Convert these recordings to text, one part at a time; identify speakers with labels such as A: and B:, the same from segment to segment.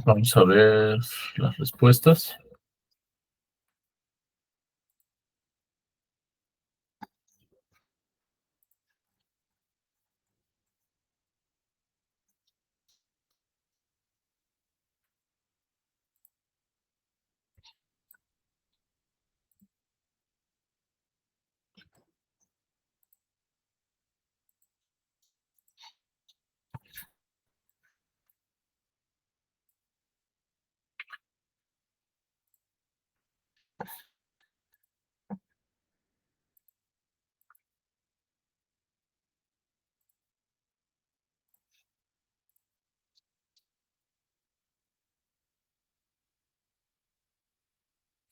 A: Vamos a ver las respuestas.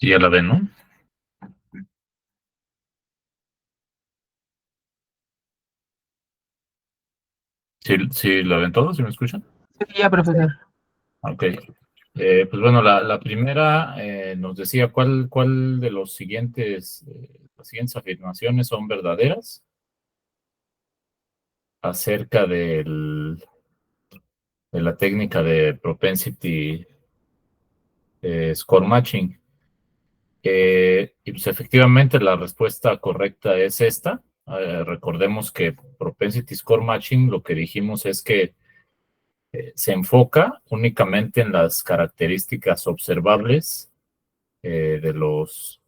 A: Y ya la ven, ¿no? ¿Sí la ven todos? ¿Sí me escuchan?
B: Sí, ya, profesor.
A: Ok. Pues bueno, la primera nos decía cuál de los siguientes, las siguientes afirmaciones son verdaderas acerca de la técnica de propensity score matching. Y pues efectivamente la respuesta correcta es esta. Recordemos que propensity score matching, lo que dijimos es que se enfoca únicamente en las características observables de los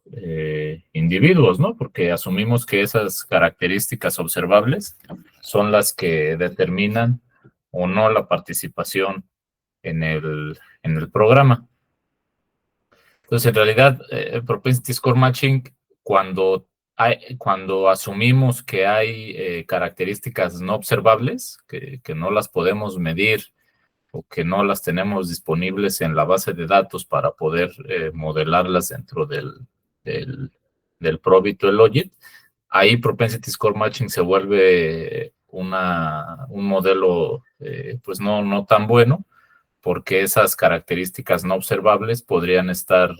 A: individuos, ¿no? Porque asumimos que esas características observables son las que determinan o no la participación en el programa. Entonces, en realidad, el propensity score matching, cuando asumimos que hay características no observables, que no las podemos medir o que no las tenemos disponibles en la base de datos para poder modelarlas dentro del, del Probit o el Logit, ahí Propensity Score Matching se vuelve un modelo pues no tan bueno, porque esas características no observables podrían estar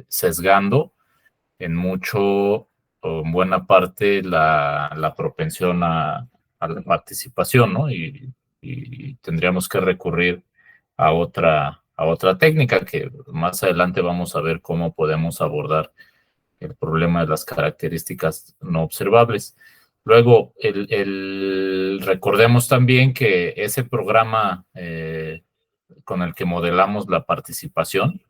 A: sesgando en mucho o en buena parte la propensión a la participación, ¿no? Y tendríamos que recurrir a otra técnica que más adelante vamos a ver cómo podemos abordar el problema de las características no observables. Luego, recordemos también que ese programa con el que modelamos la participación,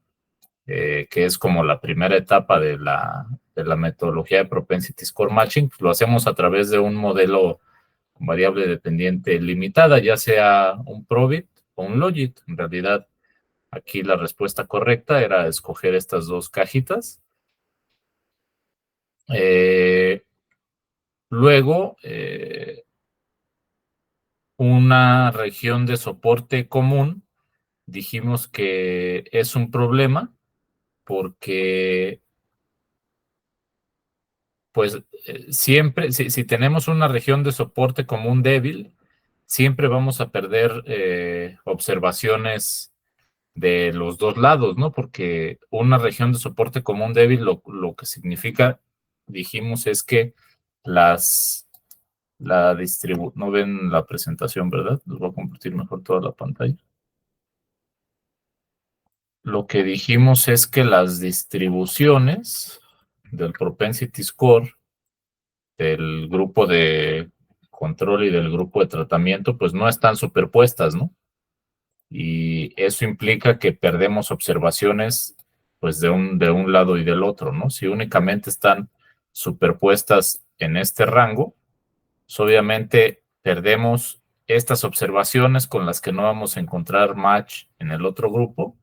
A: que es como la primera etapa de la metodología de Propensity Score Matching, pues lo hacemos a través de un modelo con variable dependiente limitada, ya sea un Probit o un Logit. En realidad, aquí la respuesta correcta era escoger estas dos cajitas. Luego, una región de soporte común, dijimos que es un problema porque pues siempre, si tenemos una región de soporte común débil, siempre vamos a perder observaciones de los dos lados, ¿no? Porque una región de soporte común débil lo que significa, dijimos, es que no ven la presentación, ¿verdad? Les voy a compartir mejor toda la pantalla. Lo que dijimos es que las distribuciones del propensity score del grupo de control y del grupo de tratamiento, pues no están superpuestas, ¿no? Y eso implica que perdemos observaciones, pues de un lado y del otro, ¿no? Si únicamente están superpuestas en este rango, pues obviamente perdemos estas observaciones con las que no vamos a encontrar match en el otro grupo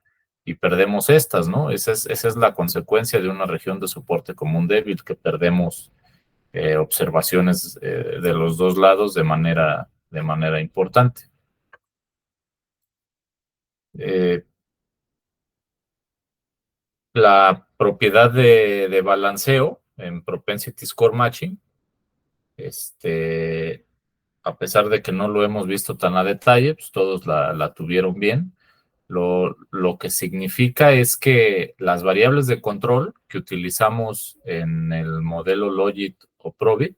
A: y perdemos estas, ¿no? Esa es la consecuencia de una región de soporte común débil, que perdemos observaciones de los dos lados de manera importante. La propiedad de balanceo en Propensity Score Matching, a pesar de que no lo hemos visto tan a detalle, pues todos la tuvieron bien. Lo que significa es que las variables de control que utilizamos en el modelo Logit o Probit,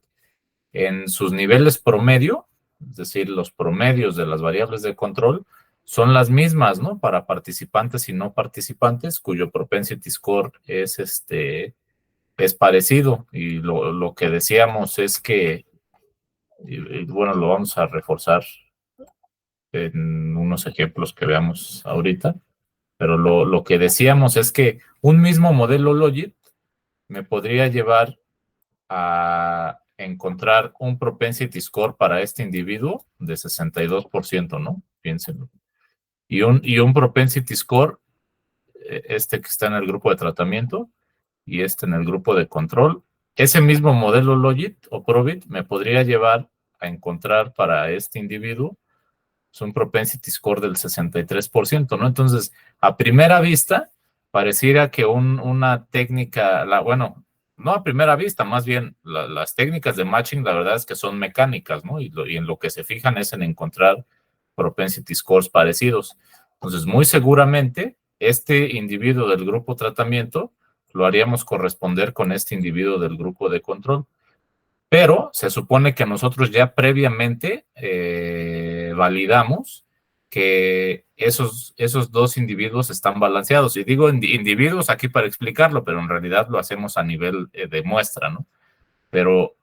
A: en sus niveles promedio, es decir, los promedios de las variables de control, son las mismas, ¿no? Para participantes y no participantes, cuyo propensity score es parecido. Y lo que decíamos es que, y bueno, lo vamos a reforzar en unos ejemplos que veamos ahorita, pero lo que decíamos es que un mismo modelo Logit me podría llevar a encontrar un propensity score para este individuo de 62%, ¿no? Piénsenlo. Y un propensity score, este que está en el grupo de tratamiento y este en el grupo de control. Ese mismo modelo Logit o Probit me podría llevar a encontrar para este individuo es un propensity score del 63%, ¿no? Entonces, a primera vista, pareciera que una técnica, bueno, no a primera vista, más bien las técnicas de matching, la verdad es que son mecánicas, ¿no? Y en lo que se fijan es en encontrar propensity scores parecidos. Entonces, muy seguramente, este individuo del grupo tratamiento lo haríamos corresponder con este individuo del grupo de control. Pero se supone que nosotros ya previamente validamos que esos dos individuos están balanceados. Y digo individuos aquí para explicarlo, pero en realidad lo hacemos a nivel de muestra, ¿no? Pero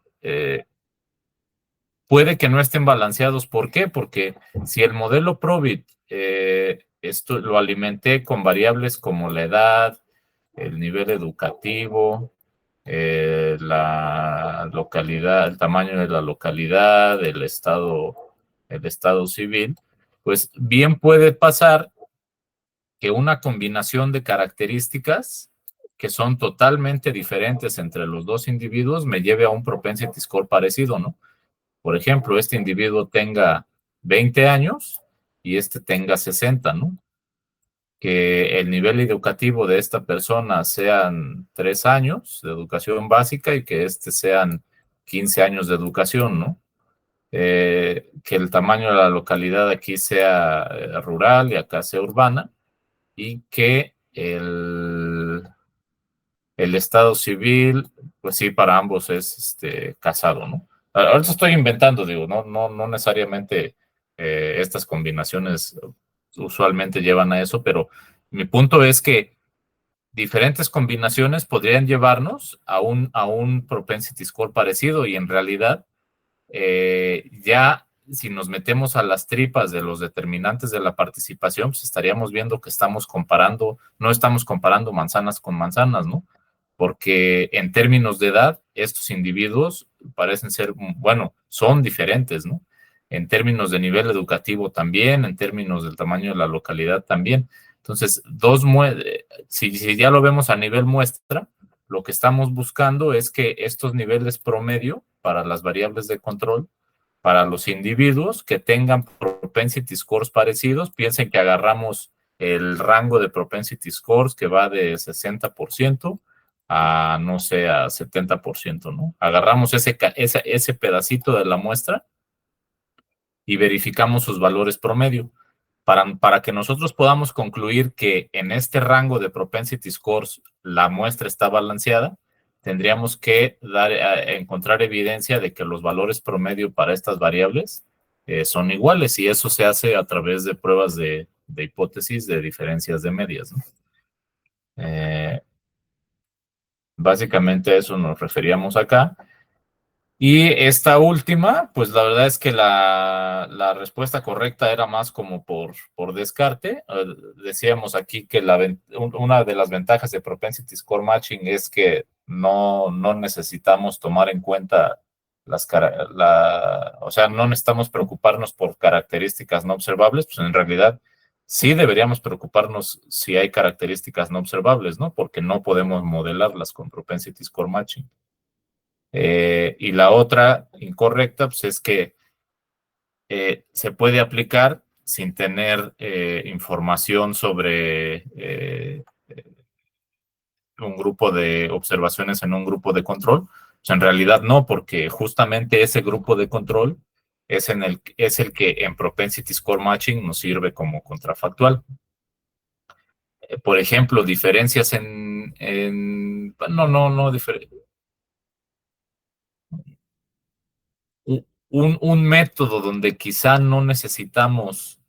A: puede que no estén balanceados. ¿Por qué? Porque si el modelo Probit esto lo alimenté con variables como la edad, el nivel educativo, la localidad, el tamaño de la localidad, el estado civil, pues bien puede pasar que una combinación de características que son totalmente diferentes entre los dos individuos me lleve a un propensity score parecido, ¿no? Por ejemplo, este individuo tenga 20 años y este tenga 60, ¿no? Que el nivel educativo de esta persona sean 3 años de educación básica y que este sean 15 años de educación, ¿no? Que el tamaño de la localidad aquí sea rural y acá sea urbana y que el estado civil, pues sí, para ambos es casado, ¿no? Ahorita estoy inventando, digo, no necesariamente estas combinaciones usualmente llevan a eso, pero mi punto es que diferentes combinaciones podrían llevarnos a un propensity score parecido y en realidad ya si nos metemos a las tripas de los determinantes de la participación, pues estaríamos viendo que no estamos comparando manzanas con manzanas, ¿no? Porque en términos de edad, estos individuos parecen ser, bueno, son diferentes, ¿no? En términos de nivel educativo también, en términos del tamaño de la localidad también. Entonces, si ya lo vemos a nivel muestra, lo que estamos buscando es que estos niveles promedio para las variables de control, para los individuos que tengan propensity scores parecidos, piensen que agarramos el rango de propensity scores que va de 60% a, no sé, a 70%, ¿no? Agarramos ese pedacito de la muestra y verificamos sus valores promedio. Para que nosotros podamos concluir que en este rango de propensity scores la muestra está balanceada, tendríamos que encontrar evidencia de que los valores promedio para estas variables son iguales y eso se hace a través de pruebas de hipótesis de diferencias de medias, ¿no? Básicamente a eso nos referíamos acá. Y esta última, pues la verdad es que la respuesta correcta era más como por descarte. Decíamos aquí que una de las ventajas de Propensity Score Matching es que no necesitamos tomar en cuenta o sea, no necesitamos preocuparnos por características no observables, pues en realidad sí deberíamos preocuparnos si hay características no observables, ¿no? Porque no podemos modelarlas con Propensity Score Matching. Y la otra incorrecta, pues es que se puede aplicar sin tener información sobre un grupo de observaciones en un grupo de control. Pues en realidad no, porque justamente ese grupo de control es el que en Propensity Score Matching nos sirve como contrafactual. Por ejemplo, diferencias no, un método donde quizá no necesitamos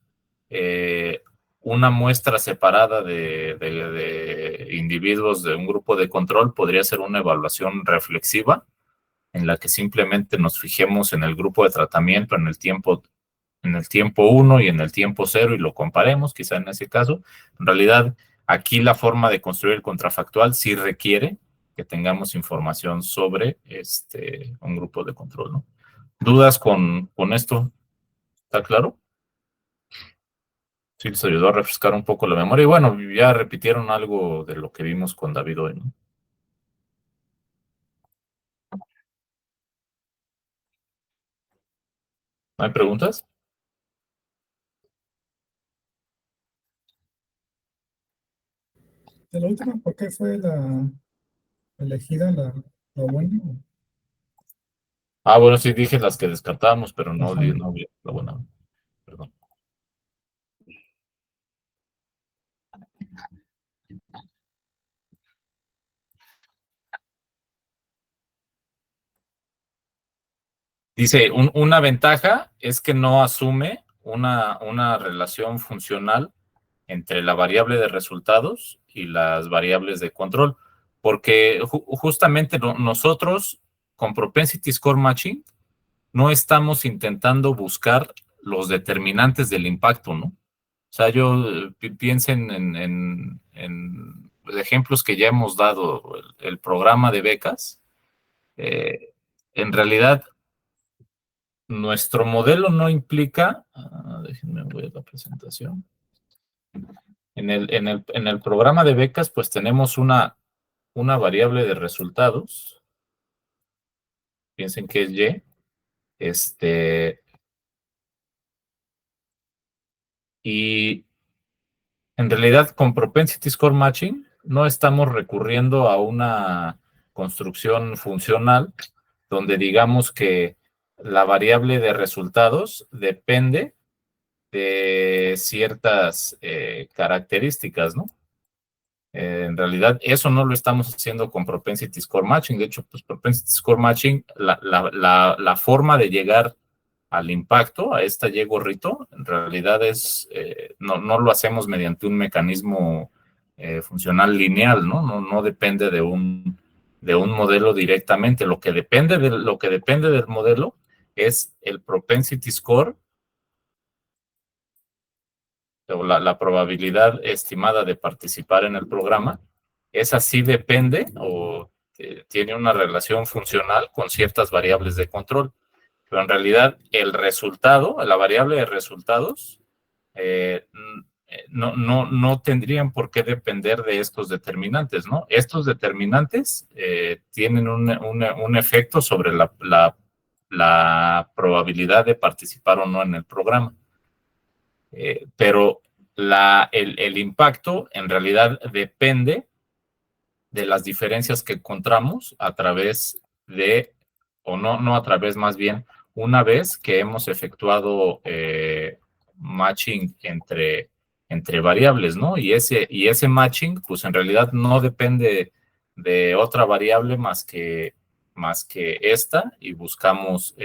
A: eh, una muestra separada de individuos de un grupo de control podría ser una evaluación reflexiva en la que simplemente nos fijemos en el grupo de tratamiento en el tiempo uno y en el tiempo cero y lo comparemos, quizá en ese caso. En realidad, aquí la forma de construir el contrafactual sí requiere que tengamos información sobre un grupo de control, ¿no? ¿Dudas con esto? ¿Está claro? Sí, les ayudó a refrescar un poco la memoria. Y bueno, ya repitieron algo de lo que vimos con David hoy, ¿no? ¿No hay preguntas?
B: De la última, ¿por qué fue la elegida la buena?
A: Ah, bueno, sí dije las que descartábamos, pero no,
B: Ajá.
A: no vi la buena. Perdón. Dice, una ventaja es que no asume una relación funcional entre la variable de resultados y las variables de control, porque justamente nosotros con Propensity Score Matching no estamos intentando buscar los determinantes del impacto, ¿no? O sea, yo piensen en ejemplos que ya hemos dado, el programa de becas. En realidad, nuestro modelo no implica, déjenme ver la presentación. En el programa de becas, pues tenemos una variable de resultados, piensen que es Y, y en realidad con Propensity Score Matching no estamos recurriendo a una construcción funcional donde digamos que la variable de resultados depende de ciertas características, ¿no? En realidad, eso no lo estamos haciendo con Propensity Score Matching. De hecho, pues Propensity Score Matching, la forma de llegar al impacto, a esta Y gorrito, en realidad no lo hacemos mediante un mecanismo funcional lineal, ¿no? No depende de un modelo directamente. Lo que depende del modelo es el Propensity Score o la probabilidad estimada de participar en el programa, esa sí depende o tiene una relación funcional con ciertas variables de control. Pero en realidad el resultado, la variable de resultados, no tendrían por qué depender de estos determinantes, ¿no? Estos determinantes tienen un efecto sobre la probabilidad de participar o no en el programa. Pero el impacto en realidad depende de las diferencias que encontramos a través o no a través, más bien, una vez que hemos efectuado matching entre variables, ¿no? Y ese matching, pues en realidad no depende de otra variable más que esta, y buscamos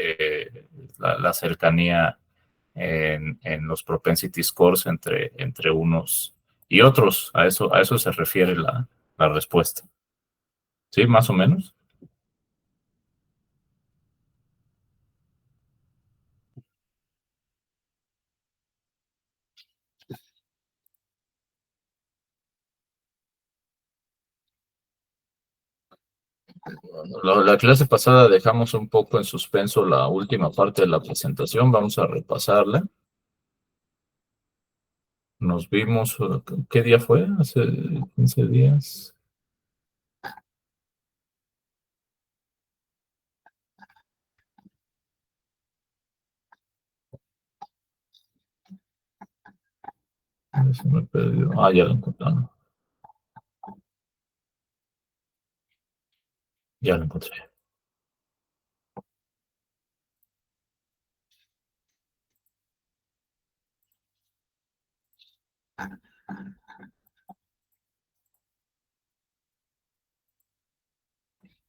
A: la cercanía en los propensity scores entre unos y otros. A eso se refiere la respuesta. ¿Sí? Más o menos. La clase pasada dejamos un poco en suspenso la última parte de la presentación. Vamos a repasarla. Nos vimos, ¿qué día fue? Hace 15 días. Se me perdió. Ya lo encontramos. Ya lo encontré.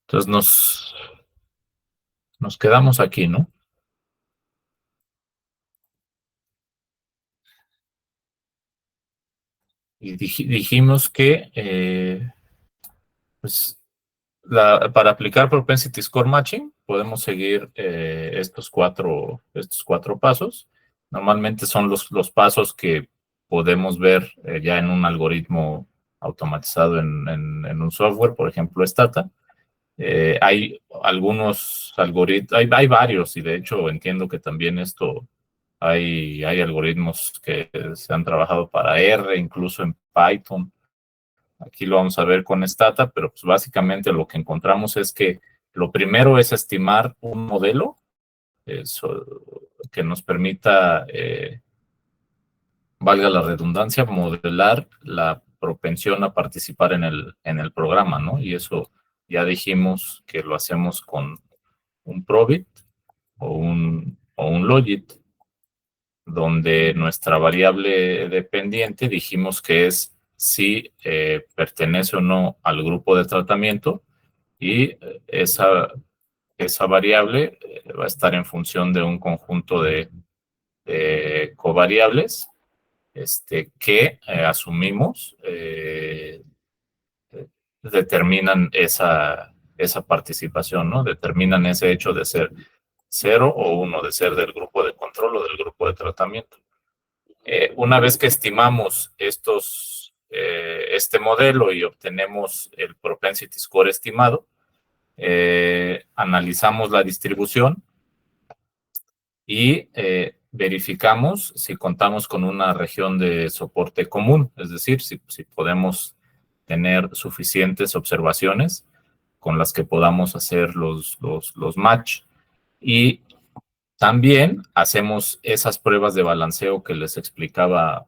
A: Entonces nos quedamos aquí, ¿no? y dijimos que pues, para aplicar Propensity Score Matching podemos seguir estos cuatro pasos. Normalmente son los pasos que podemos ver ya en un algoritmo automatizado en un software, por ejemplo, Stata. Hay algunos algoritmos, hay varios, y de hecho entiendo que también hay algoritmos que se han trabajado para R, incluso en Python. Aquí lo vamos a ver con Stata, pero pues básicamente lo que encontramos es que lo primero es estimar un modelo que nos permita, valga la redundancia, modelar la propensión a participar en el programa, ¿no? Y eso ya dijimos que lo hacemos con un Probit o un Logit, donde nuestra variable dependiente dijimos que es si pertenece o no al grupo de tratamiento, y esa variable va a estar en función de un conjunto de covariables que asumimos determinan esa participación, ¿no? Determinan ese hecho de ser 0 o 1, de ser del grupo de control o del grupo de tratamiento. Una vez que estimamos este modelo y obtenemos el propensity score estimado, analizamos la distribución y verificamos si contamos con una región de soporte común, es decir, si podemos tener suficientes observaciones con las que podamos hacer los match. Y también hacemos esas pruebas de balanceo que les explicaba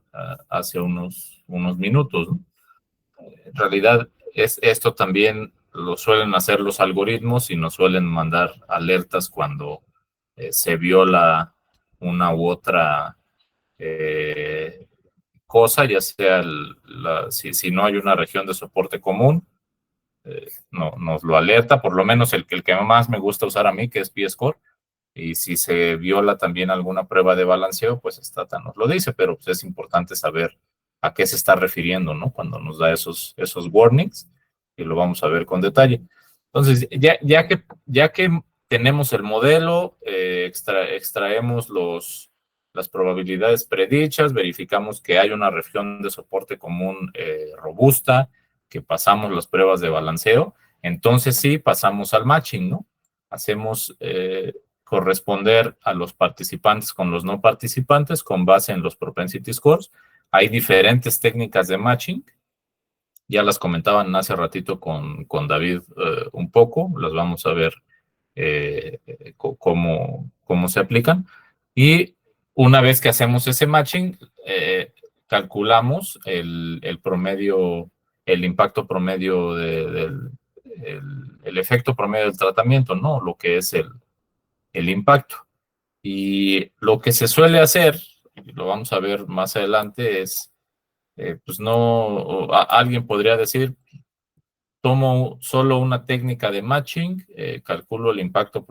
A: hace unos minutos, ¿no? En realidad, esto también lo suelen hacer los algoritmos y nos suelen mandar alertas cuando se viola una u otra cosa, ya sea si no hay una región de soporte común, no, nos lo alerta, por lo menos el que más me gusta usar a mí, que es P-Score. Y si se viola también alguna prueba de balanceo, pues Stata nos lo dice, pero pues es importante saber a qué se está refiriendo, ¿no? Cuando nos da esos warnings, y lo vamos a ver con detalle. Entonces, ya que tenemos el modelo, extraemos las probabilidades predichas, verificamos que hay una región de soporte común robusta, que pasamos las pruebas de balanceo, entonces sí pasamos al matching, ¿no? Hacemos corresponder a los participantes con los no participantes con base en los propensity scores. Hay diferentes técnicas de matching, ya las comentaban hace ratito con David un poco, las vamos a ver cómo se aplican. Y una vez que hacemos ese matching, calculamos el promedio, el impacto promedio el efecto promedio del tratamiento, ¿no? Lo que es el impacto. Y lo que se suele hacer, y lo vamos a ver más adelante, es, pues no, alguien podría decir, tomo solo una técnica de matching, calculo el impacto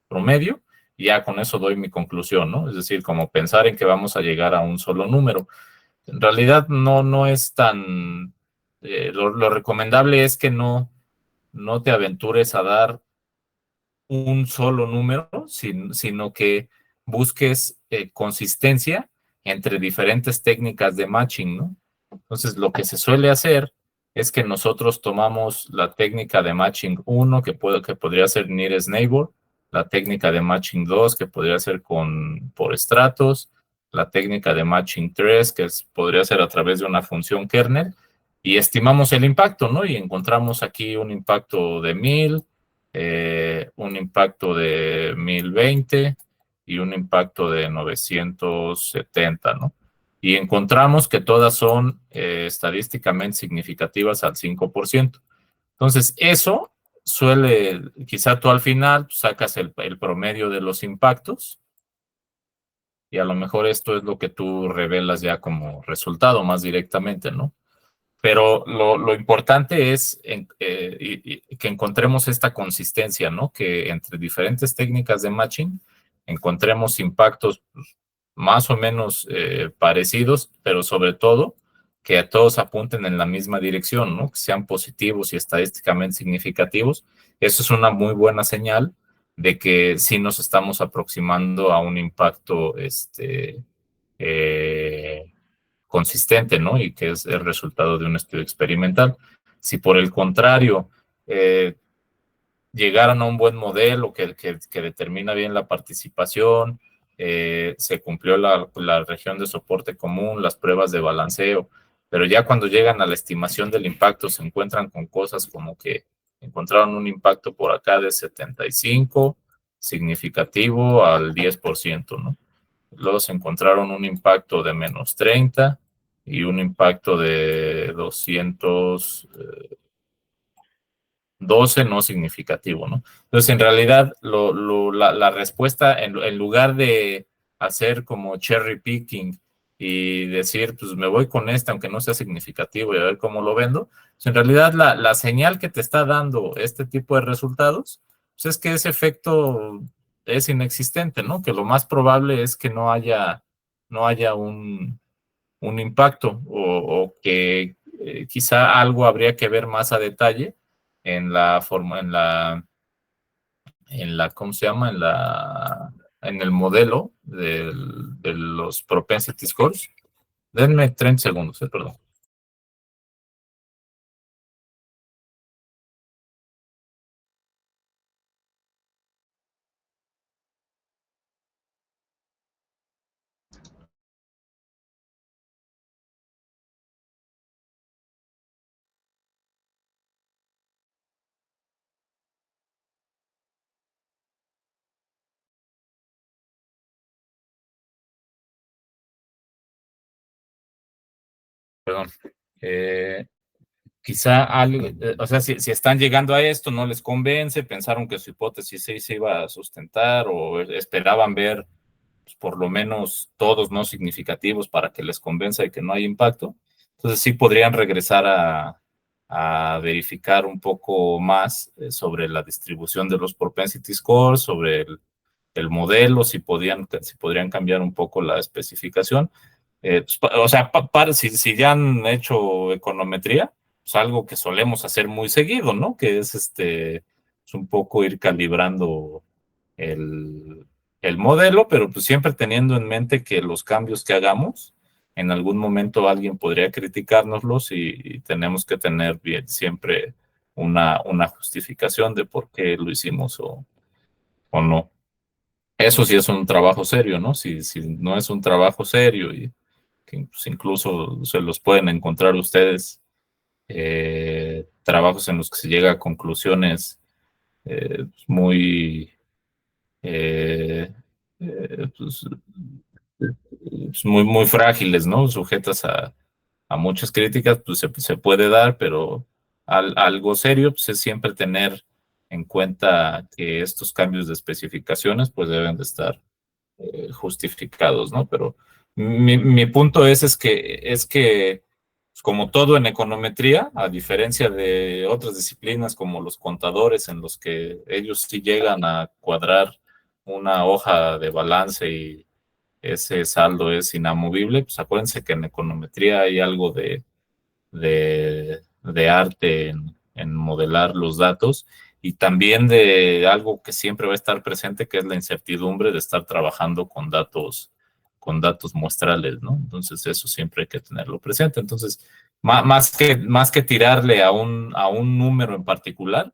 A: promedio, y ya con eso doy mi conclusión, ¿no? Es decir, como pensar en que vamos a llegar a un solo número. En realidad no es tan, lo recomendable es que no te aventures a dar un solo número, sino que busques consistencia entre diferentes técnicas de matching, ¿no? Entonces, lo que se suele hacer es que nosotros tomamos la técnica de matching 1, que podría ser nearest neighbor, la técnica de matching 2, que podría ser por estratos, la técnica de matching 3, que podría ser a través de una función kernel, y estimamos el impacto, ¿no? Y encontramos aquí un impacto de 1000, un impacto de 1020 y un impacto de 970, ¿no? Y encontramos que todas son estadísticamente significativas al 5%. Entonces, eso quizá tú al final sacas el promedio de los impactos, y a lo mejor esto es lo que tú revelas ya como resultado más directamente, ¿no? Pero lo importante es que encontremos esta consistencia, ¿no? Que entre diferentes técnicas de matching encontremos impactos más o menos parecidos, pero sobre todo que a todos apunten en la misma dirección, ¿no? Que sean positivos y estadísticamente significativos. Eso es una muy buena señal de que sí nos estamos aproximando a un impacto eh, consistente, ¿no? Y que es el resultado de un estudio experimental. Si por el contrario llegaron a un buen modelo que determina bien la participación, se cumplió la región de soporte común, las pruebas de balanceo, pero ya cuando llegan a la estimación del impacto se encuentran con cosas como que encontraron un impacto por acá de 75 significativo al 10%, ¿no? Luego se encontraron un impacto de menos 30 y un impacto de 212 no significativo, ¿no? Entonces, en realidad, la respuesta, en lugar de hacer como cherry picking y decir, pues me voy con este, aunque no sea significativo, y a ver cómo lo vendo, pues en realidad la señal que te está dando este tipo de resultados, pues es que ese efecto es inexistente, ¿no? Que lo más probable es que no haya un impacto o que quizá algo habría que ver más a detalle en la forma, ¿cómo se llama? En el modelo de los propensity scores. Denme 30 segundos, perdón. Perdón. Eh, Quizá algo, o sea, si están llegando a esto, no les convence, pensaron que su hipótesis se iba a sustentar o esperaban ver pues, por lo menos todos no significativos para que les convenza de que no hay impacto. Entonces sí podrían regresar a verificar un poco más sobre la distribución de los propensity scores, sobre el modelo, si podrían cambiar un poco la especificación. O sea, si ya han hecho econometría, pues algo que solemos hacer muy seguido, ¿no? Que es un poco ir calibrando el, el modelo, pero pues siempre teniendo en mente que los cambios que hagamos, en algún momento alguien podría criticárnoslos y tenemos que tener bien siempre una justificación de por qué lo hicimos o no. Eso sí es un trabajo serio, ¿no? Si no es un trabajo serio y que pues, incluso se los pueden encontrar ustedes, trabajos en los que se llega a conclusiones muy, eh, pues, muy frágiles, ¿no? Sujetas a muchas críticas, pues se puede dar, pero algo serio pues, es siempre tener en cuenta que estos cambios de especificaciones pues deben de estar justificados, ¿no? Pero mi punto es que pues, como todo en econometría, a diferencia de otras disciplinas como los contadores, en los que ellos sí llegan a cuadrar una hoja de balance y ese saldo es inamovible, pues acuérdense que en econometría hay algo de arte en modelar los datos y también de algo que siempre va a estar presente, que es la incertidumbre de estar trabajando con datos muestrales, ¿no? Entonces eso siempre hay que tenerlo presente. Entonces, más que tirarle a un número en particular,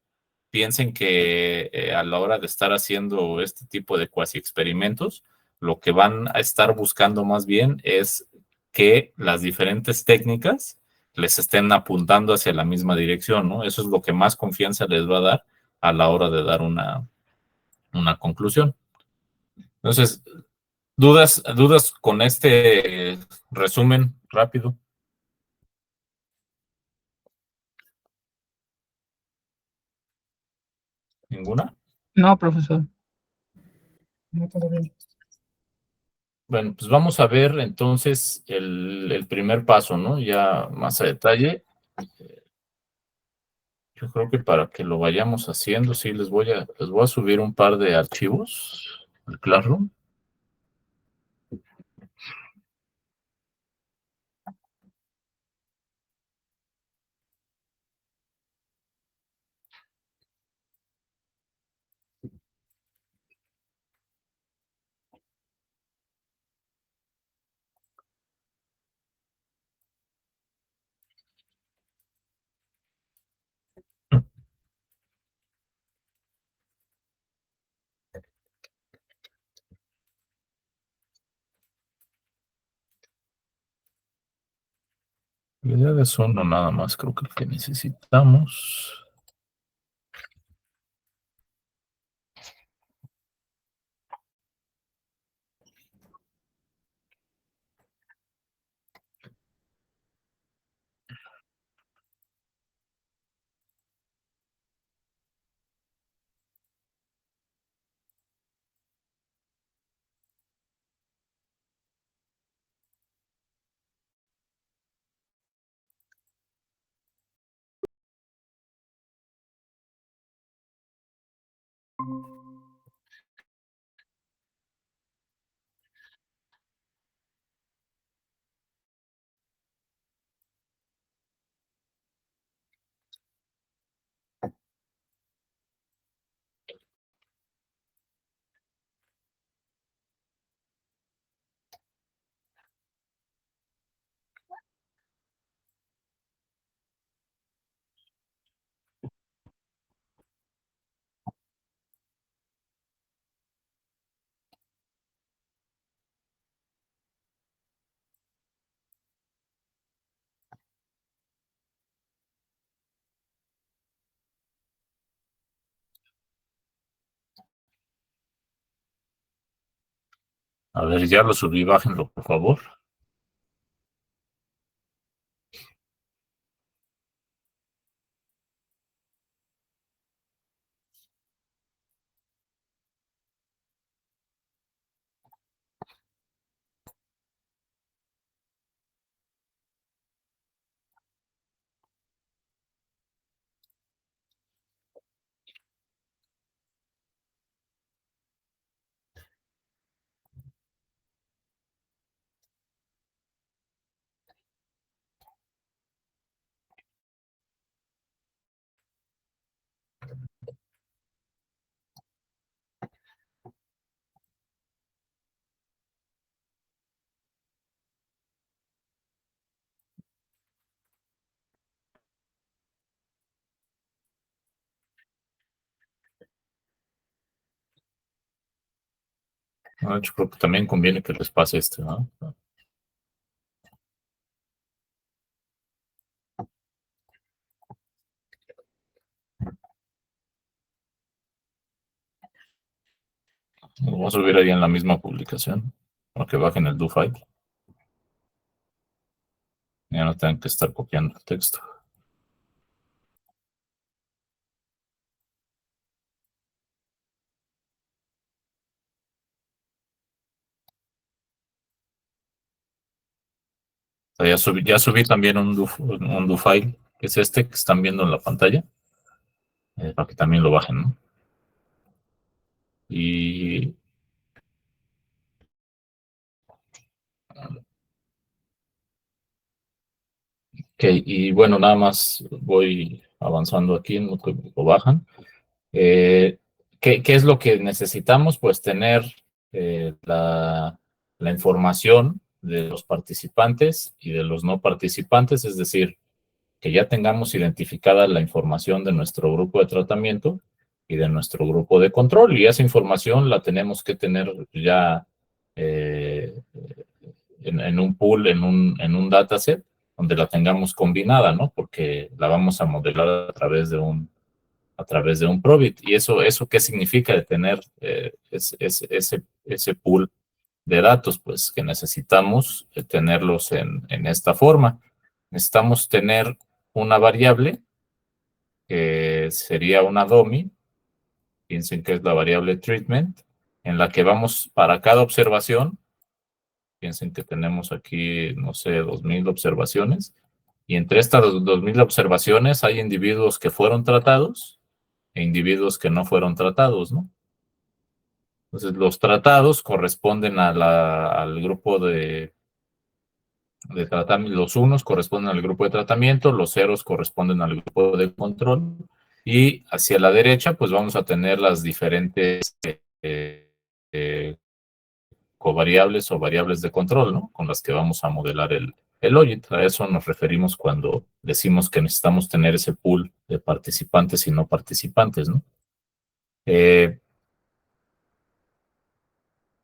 A: piensen que a la hora de estar haciendo este tipo de cuasi experimentos, lo que van a estar buscando más bien es que las diferentes técnicas les estén apuntando hacia la misma dirección, ¿no? Eso es lo que más confianza les va a dar a la hora de dar una conclusión. Entonces, dudas con este resumen rápido. ¿Ninguna?
C: No, profesor.
B: No, todo bien.
A: Bueno, pues vamos a ver entonces el primer paso, ¿no? Ya más a detalle. Yo creo que para que lo vayamos haciendo, sí, les voy a subir un par de archivos al Classroom. Propiedades son no nada más, creo que el que necesitamos. A ver, ya lo subí, bájenlo, por favor. Ah, yo creo que también conviene que les pase este, ¿no? Lo voy a subir ahí en la misma publicación para que bajen el do file. Ya no tengan que estar copiando el texto. O sea, ya subí también un do file, que es este que están viendo en la pantalla, para que también lo bajen, ¿no? Y y bueno, nada más voy avanzando aquí en lo que lo bajan. ¿Qué es lo que necesitamos? Pues tener la información de los participantes y de los no participantes, es decir, que ya tengamos identificada la información de nuestro grupo de tratamiento y de nuestro grupo de control, y esa información la tenemos que tener ya eh, en un pool, en un dataset, donde la tengamos combinada, ¿no? Porque la vamos a modelar a través de un Probit. ¿Y eso qué significa de tener ese pool de datos? Pues que necesitamos tenerlos en esta forma. Necesitamos tener una variable que sería una dummy, piensen que es la variable treatment, en la que vamos para cada observación, piensen que tenemos aquí, no sé, 2000 observaciones, y entre estas 2000 observaciones hay individuos que fueron tratados e individuos que no fueron tratados, ¿no? Entonces, los tratados corresponden al grupo de tratamiento, los unos corresponden al grupo de tratamiento, los ceros corresponden al grupo de control, y hacia la derecha, pues vamos a tener las diferentes eh, covariables o variables de control, ¿no? Con las que vamos a modelar el logit. A eso nos referimos cuando decimos que necesitamos tener ese pool de participantes y no participantes, ¿no?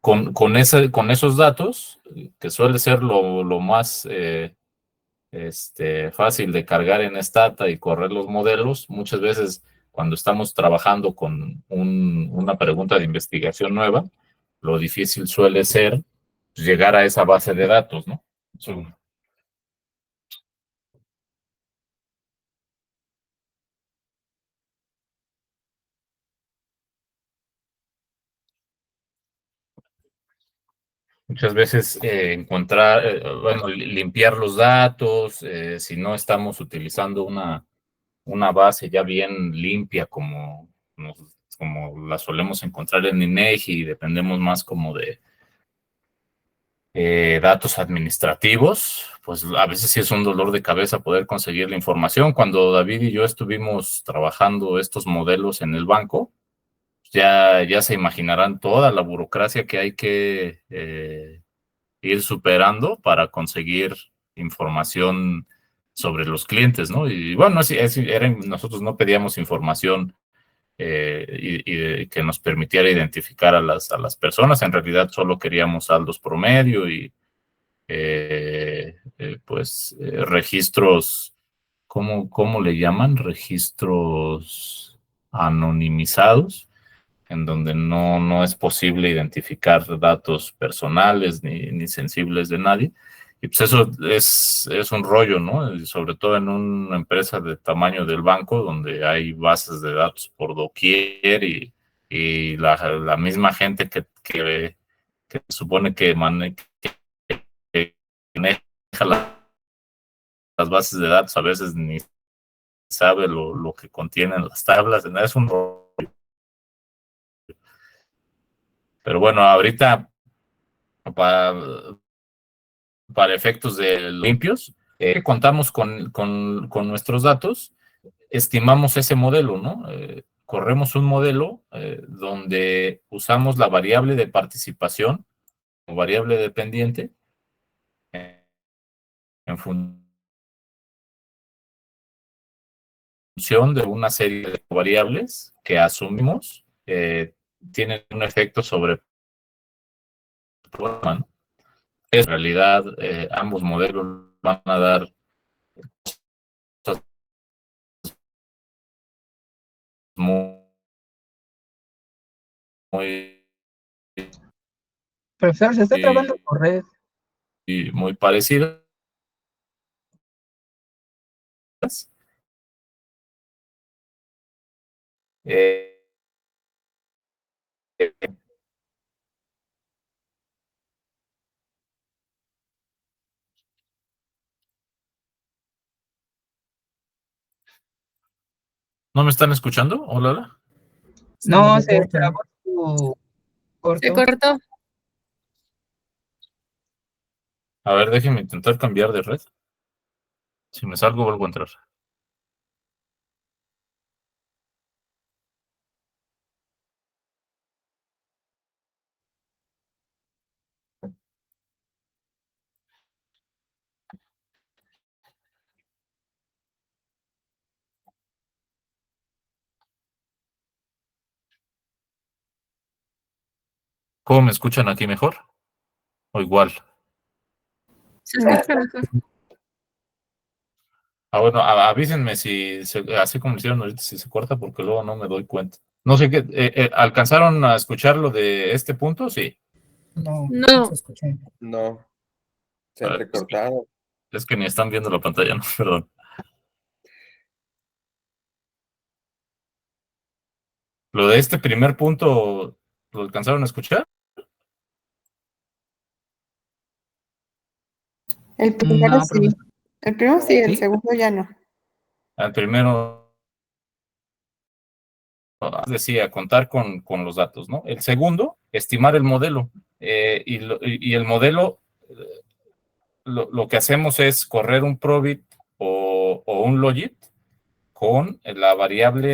A: Con esos datos, que suele ser lo más fácil de cargar en Stata y correr los modelos. Muchas veces cuando estamos trabajando con una pregunta de investigación nueva, lo difícil suele ser pues, llegar a esa base de datos, ¿no? Muchas veces encontrar, bueno, limpiar los datos, si no estamos utilizando una base ya bien limpia como la solemos encontrar en INEGI, y dependemos más como de datos administrativos, pues a veces sí es un dolor de cabeza poder conseguir la información. Cuando David y yo estuvimos trabajando estos modelos en el banco, ya se imaginarán toda la burocracia que hay que ir superando para conseguir información sobre los clientes, ¿no? Y bueno, nosotros no pedíamos información y que nos permitiera identificar a las personas, en realidad solo queríamos saldos promedio y registros, ¿cómo le llaman? Registros anonimizados, en donde no es posible identificar datos personales ni sensibles de nadie. Y pues eso es un rollo, ¿no? Y sobre todo en una empresa de tamaño del banco, donde hay bases de datos por doquier y la misma gente que supone que maneja las bases de datos a veces ni sabe lo que contienen las tablas, es un rollo. Pero bueno, ahorita para, para efectos de limpios, contamos con nuestros datos, estimamos ese modelo, ¿no? Corremos un modelo donde usamos la variable de participación o variable dependiente en función de una serie de variables que asumimos tienen un efecto sobre el programa, ¿no? En realidad, ambos modelos van a dar cosas muy, muy,
C: Profesor, se está trabando por red.
A: muy parecidas. Eh, ¿No me están escuchando? Hola.
C: No, se trabó su corto.
D: Se cortó.
A: A ver, déjenme intentar cambiar de red. Si me salgo, vuelvo a entrar. ¿Cómo me escuchan aquí mejor? ¿O igual?
D: Se escucha mejor.
A: Bueno, avísenme así como hicieron ahorita, si se corta, porque luego no me doy cuenta. No sé qué, ¿alcanzaron a escuchar lo de este punto? Sí.
D: No.
B: Se escuché.
E: No, se entrecortaron.
A: Es que ni están viendo la pantalla, no, perdón. Lo de este primer punto, ¿lo alcanzaron a escuchar?
F: El primero
C: No,
F: sí. El primero sí, el segundo ya no.
A: Al primero decía contar con los datos, ¿no? El segundo, estimar el modelo. Y el modelo, lo que hacemos es correr un probit o un logit con la variable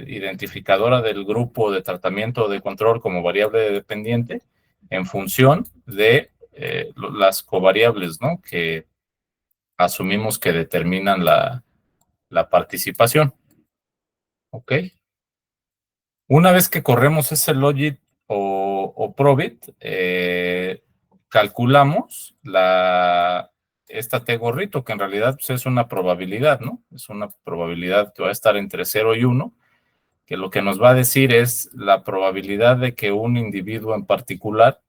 A: identificadora del grupo de tratamiento o de control como variable dependiente en función de las covariables, ¿no? Que asumimos que determinan la participación. ¿Ok? Una vez que corremos ese logit o probit, calculamos esta T gorrito, que en realidad pues, es una probabilidad, ¿no? Es una probabilidad que va a estar entre 0 y 1, que lo que nos va a decir es la probabilidad de que un individuo en particular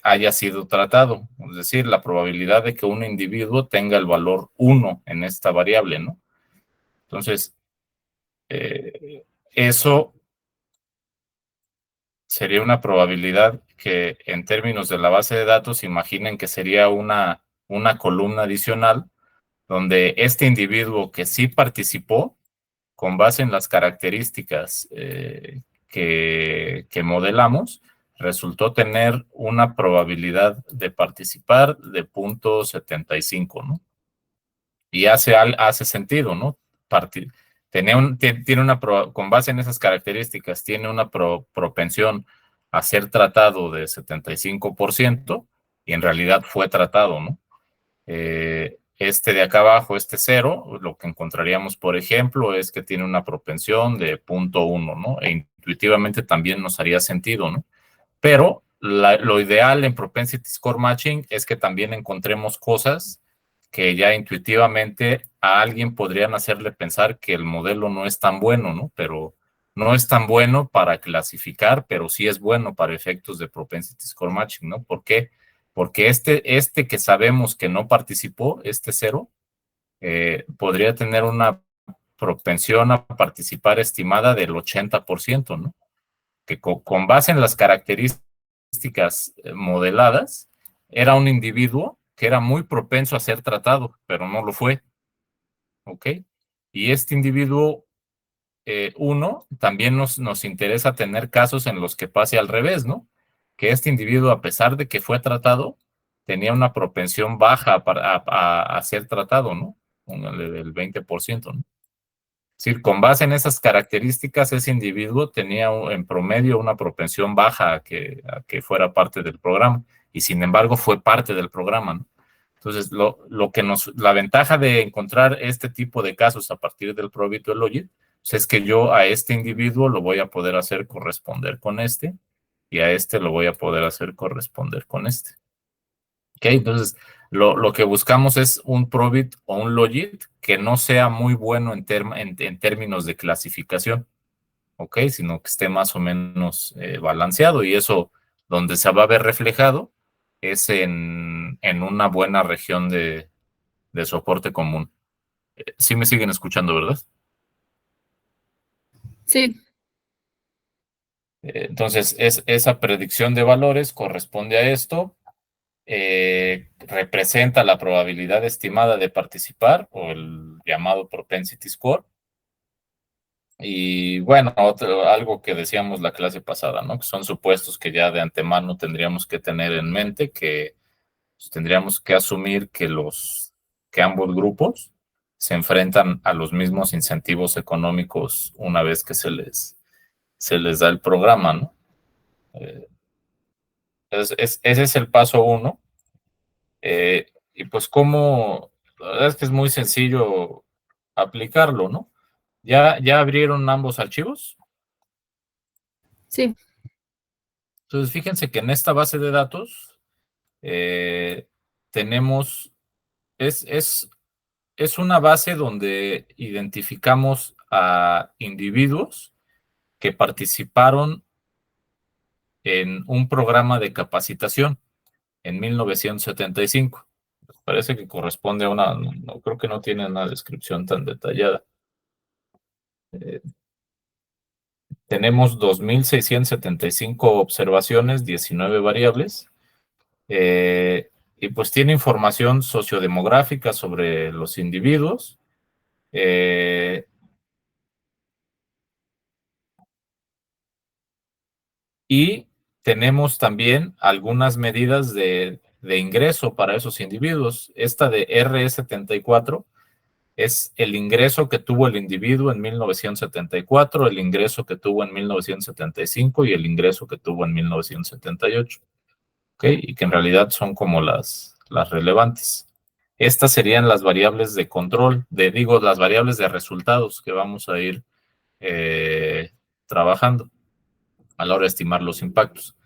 A: haya sido tratado, es decir, la probabilidad de que un individuo tenga el valor 1 en esta variable, ¿no? Entonces, eso sería una probabilidad que en términos de la base de datos, imaginen que sería una columna adicional donde este individuo que sí participó, con base en las características que modelamos, resultó tener una probabilidad de participar de 0.75, ¿no? Y hace sentido, ¿no? Con base en esas características, tiene una propensión a ser tratado de 75% y en realidad fue tratado, ¿no? Este de acá abajo, este 0, lo que encontraríamos, por ejemplo, es que tiene una propensión de 0.1, ¿no? E intuitivamente también nos haría sentido, ¿no? Pero lo ideal en Propensity Score Matching es que también encontremos cosas que ya intuitivamente a alguien podrían hacerle pensar que el modelo no es tan bueno, ¿no? Pero no es tan bueno para clasificar, pero sí es bueno para efectos de Propensity Score Matching, ¿no? ¿Por qué? Porque este que sabemos que no participó, este 0, podría tener una propensión a participar estimada del 80%, ¿no? Que con base en las características modeladas, era un individuo que era muy propenso a ser tratado, pero no lo fue, ¿ok? Y este individuo 1, también nos interesa tener casos en los que pase al revés, ¿no? Que este individuo, a pesar de que fue tratado, tenía una propensión baja a ser tratado, ¿no? Del 20%, ¿no? Es decir, con base en esas características, ese individuo tenía en promedio una propensión baja a que fuera parte del programa, y sin embargo fue parte del programa, ¿no? Entonces, la ventaja de encontrar este tipo de casos a partir del Probability Logic pues es que yo a este individuo lo voy a poder hacer corresponder con este, y a este lo voy a poder hacer corresponder con este. ¿Ok? Entonces, lo que buscamos es un Probit o un Logit que no sea muy bueno en términos de clasificación, ¿ok? Sino que esté más o menos balanceado, y eso donde se va a ver reflejado es en una buena región de soporte común. Sí me siguen escuchando, ¿verdad?
D: Sí,
A: Entonces, esa predicción de valores corresponde a esto. Representa la probabilidad estimada de participar, o el llamado propensity score. Y bueno, algo que decíamos la clase pasada, ¿no? Que son supuestos que ya de antemano tendríamos que tener en mente, que pues, tendríamos que asumir que ambos grupos se enfrentan a los mismos incentivos económicos una vez que se les da el programa, ¿no? Ese es el paso 1. Y pues la verdad es que es muy sencillo aplicarlo, ¿no? ¿Ya abrieron ambos archivos?
D: sí,
A: Entonces, fíjense que en esta base de datos tenemos, es una base donde identificamos a individuos que participaron en un programa de capacitación en 1975. Parece que corresponde a no creo que no tiene una descripción tan detallada. Tenemos 2.675 observaciones, 19 variables, y pues tiene información sociodemográfica sobre los individuos. Y tenemos también algunas medidas de ingreso para esos individuos. Esta de R74 es el ingreso que tuvo el individuo en 1974, el ingreso que tuvo en 1975 y el ingreso que tuvo en 1978. ¿Ok? Y que en realidad son como las relevantes. Estas serían las variables de control, las variables de resultados que vamos a ir trabajando a la hora de estimar los impactos.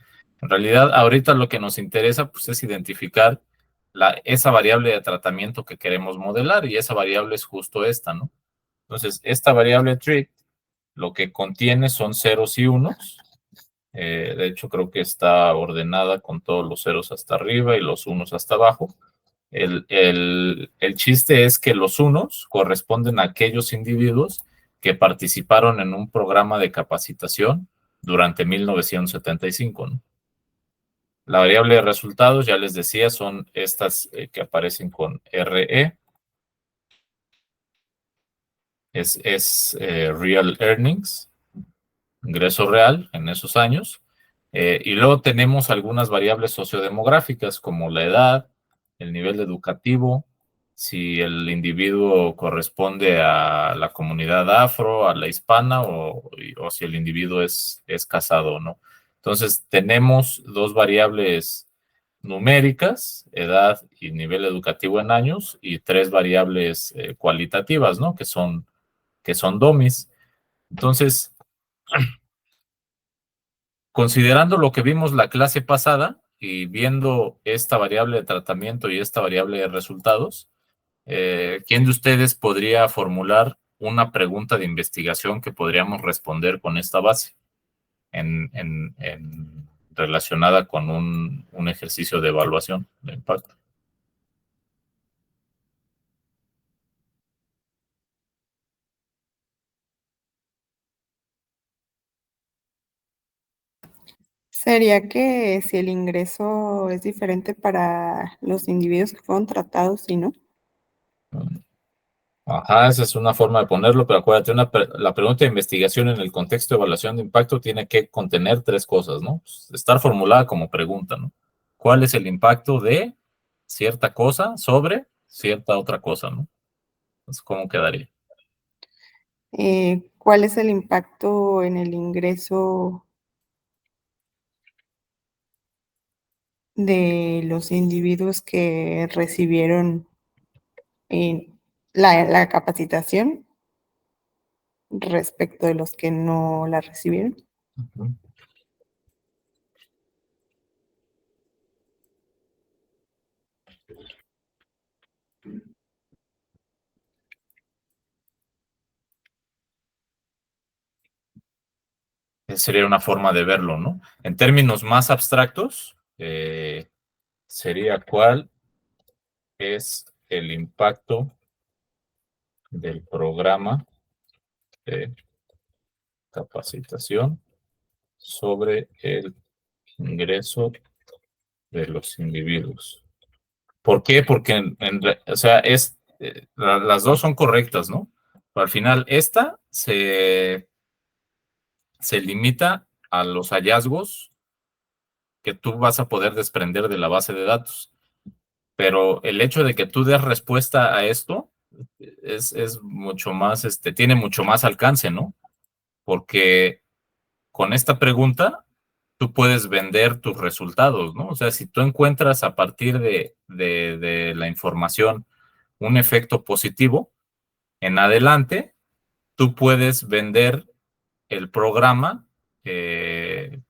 A: En realidad, ahorita lo que nos interesa pues, es identificar esa variable de tratamiento que queremos modelar, y esa variable es justo esta, ¿no? Entonces, esta variable treat lo que contiene son ceros y unos. De hecho, creo que está ordenada con todos los ceros hasta arriba y los unos hasta abajo. El chiste es que los unos corresponden a aquellos individuos que participaron en un programa de capacitación durante 1975, ¿no? La variable de resultados, ya les decía, son estas que aparecen con RE. Es Real Earnings, ingreso real en esos años. Y luego tenemos algunas variables sociodemográficas como la edad, el nivel educativo, si el individuo corresponde a la comunidad afro, a la hispana, o si el individuo es casado o no. Entonces, tenemos dos variables numéricas, edad y nivel educativo en años, y tres variables cualitativas, ¿no? Que son dummies. Entonces, considerando lo que vimos la clase pasada y viendo esta variable de tratamiento y esta variable de resultados, ¿quién de ustedes podría formular una pregunta de investigación que podríamos responder con esta base relacionada con un ejercicio de evaluación de impacto?
F: Sería que si el ingreso es diferente para los individuos que fueron tratados y no.
A: Ajá, esa es una forma de ponerlo, pero acuérdate, la pregunta de investigación en el contexto de evaluación de impacto tiene que contener tres cosas, ¿no? Pues, estar formulada como pregunta, ¿no? ¿Cuál es el impacto de cierta cosa sobre cierta otra cosa, ¿no? Entonces, ¿cómo quedaría?
F: ¿Cuál es el impacto en el ingreso de los individuos que recibieron la capacitación respecto de los que no la recibieron?
A: Ujú. Esa sería una forma de verlo, ¿no? En términos más abstractos, sería cuál es el impacto del programa de capacitación sobre el ingreso de los individuos. ¿Por qué? Porque, o sea, las dos son correctas, ¿no? Pero al final, esta se limita a los hallazgos que tú vas a poder desprender de la base de datos. Pero el hecho de que tú des respuesta a esto es mucho más, tiene mucho más alcance, ¿no? Porque con esta pregunta tú puedes vender tus resultados, ¿no? O sea, si tú encuentras a partir de la información un efecto positivo, en adelante tú puedes vender el programa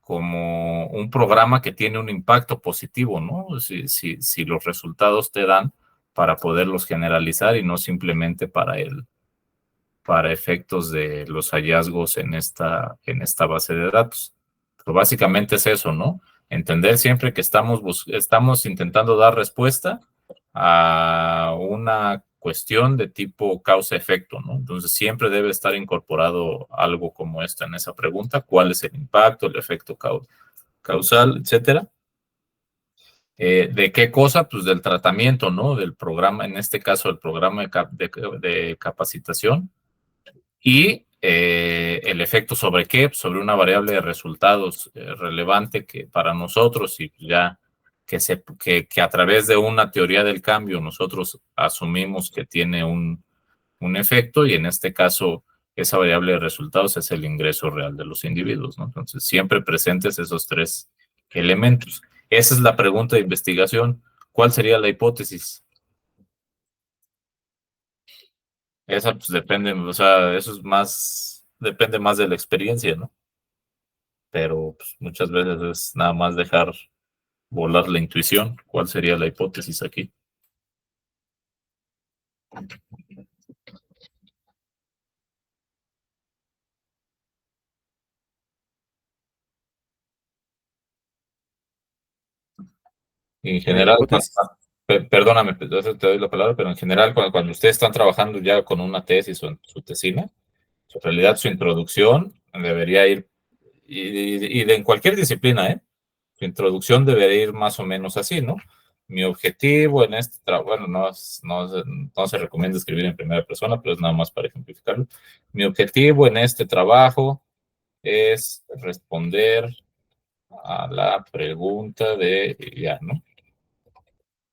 A: como un programa que tiene un impacto positivo, ¿no? Si los resultados te dan para poderlos generalizar y no simplemente para efectos de los hallazgos en esta base de datos. Pero básicamente es eso, ¿no? Entender siempre que estamos intentando dar respuesta a una cuestión de tipo causa-efecto, ¿no? Entonces siempre debe estar incorporado algo como esto en esa pregunta: ¿cuál es el impacto, el efecto causal, etcétera? ¿De qué cosa? Pues del tratamiento, ¿no? Del programa, en este caso el programa de capacitación. Y el efecto sobre qué, sobre una variable de resultados relevante que para nosotros, y ya que a través de una teoría del cambio nosotros asumimos que tiene un efecto, y en este caso esa variable de resultados es el ingreso real de los individuos, ¿no? Entonces siempre presentes esos tres elementos. Esa es la pregunta de investigación. ¿Cuál sería la hipótesis? Esa pues depende, o sea, eso es más, depende más de la experiencia, ¿no? Pero pues, muchas veces es nada más dejar volar la intuición. ¿Cuál sería la hipótesis aquí? En general,
G: hipótesis.
A: perdóname, te doy la palabra, pero en general, cuando ustedes están trabajando ya con una tesis o en su tesina, en realidad su introducción debería ir, en cualquier disciplina, su introducción debería ir más o menos así, ¿no? Mi objetivo en este trabajo, bueno, no se recomienda escribir en primera persona, pero es nada más para ejemplificarlo. Mi objetivo en este trabajo es responder a la pregunta de ya, ¿no?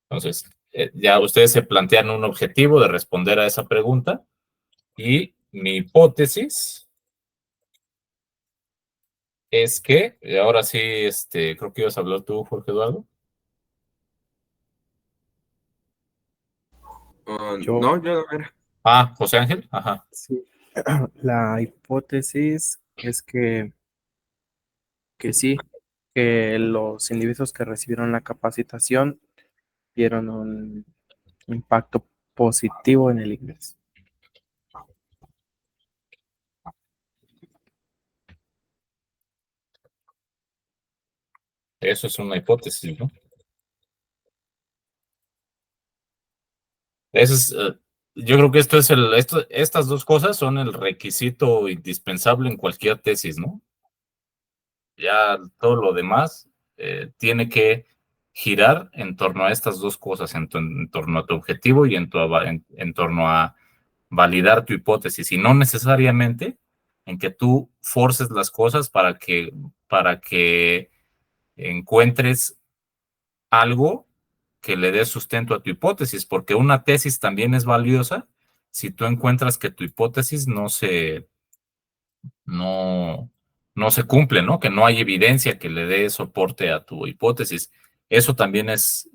A: Entonces, ya ustedes se plantean un objetivo de responder a esa pregunta y mi hipótesis es que, ahora sí, creo que ibas a hablar tú, Jorge Eduardo.
E: No, yo no era.
A: Ah, José Ángel, ajá.
G: Sí. La hipótesis es que sí, que los individuos que recibieron la capacitación dieron un impacto positivo en el inglés.
A: Eso es una hipótesis, ¿no? Eso es, yo creo que estas dos cosas son el requisito indispensable en cualquier tesis, ¿no? Ya todo lo demás tiene que girar en torno a estas dos cosas, en torno a tu objetivo y en torno a validar tu hipótesis, y no necesariamente en que tú forces las cosas para que encuentres algo que le dé sustento a tu hipótesis, porque una tesis también es valiosa si tú encuentras que tu hipótesis no, no se cumple, ¿no? Que no hay evidencia que le dé soporte a tu hipótesis. Eso también es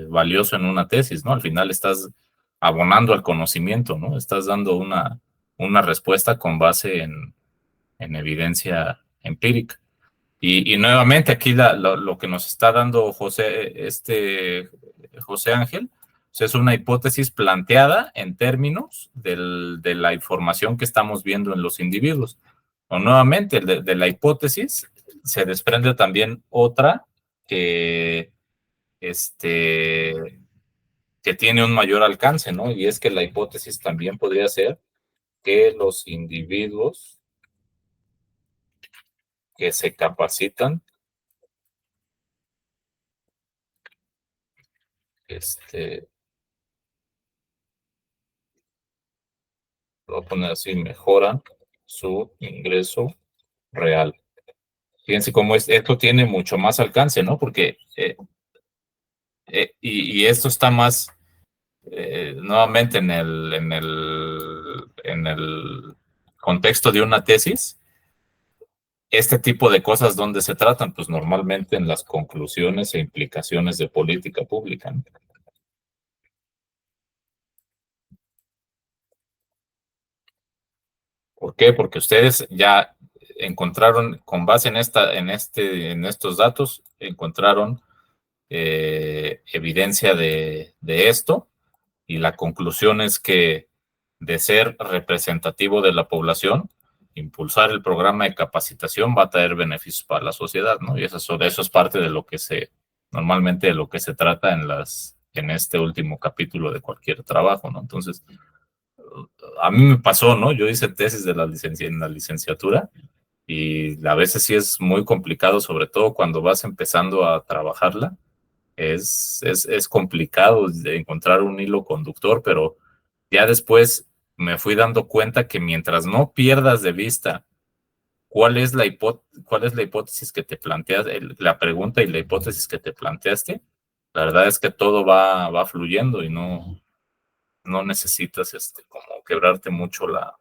A: valioso en una tesis, ¿no? Al final estás abonando al conocimiento, ¿no? Estás dando una respuesta con base en evidencia empírica. Y nuevamente aquí lo que nos está dando José Ángel, pues es una hipótesis planteada en términos de la información que estamos viendo en los individuos. O nuevamente, de la hipótesis se desprende también otra que, que tiene un mayor alcance, ¿no? Y es que la hipótesis también podría ser que los individuos que se capacitan, lo voy a poner así, mejoran su ingreso real. Fíjense cómo esto tiene mucho más alcance, ¿no? Porque, y esto está más, nuevamente, en el contexto de una tesis. Este tipo de cosas, ¿dónde se tratan? Pues normalmente en las conclusiones e implicaciones de política pública, ¿no? ¿Por qué? Porque ustedes ya encontraron, con base en estos datos, encontraron evidencia de esto, y la conclusión es que, de ser representativo de la población, impulsar el programa de capacitación va a traer beneficios para la sociedad, ¿no? Y eso es parte de normalmente de lo que se trata en este último capítulo de cualquier trabajo, ¿no? Entonces, a mí me pasó, ¿no? Yo hice tesis en la licenciatura, y a veces sí es muy complicado, sobre todo cuando vas empezando a trabajarla. Es complicado de encontrar un hilo conductor, pero ya después me fui dando cuenta que mientras no pierdas de vista cuál es la hipótesis que te planteas, la pregunta y la hipótesis que te planteaste, la verdad es que todo va fluyendo y no necesitas como quebrarte mucho la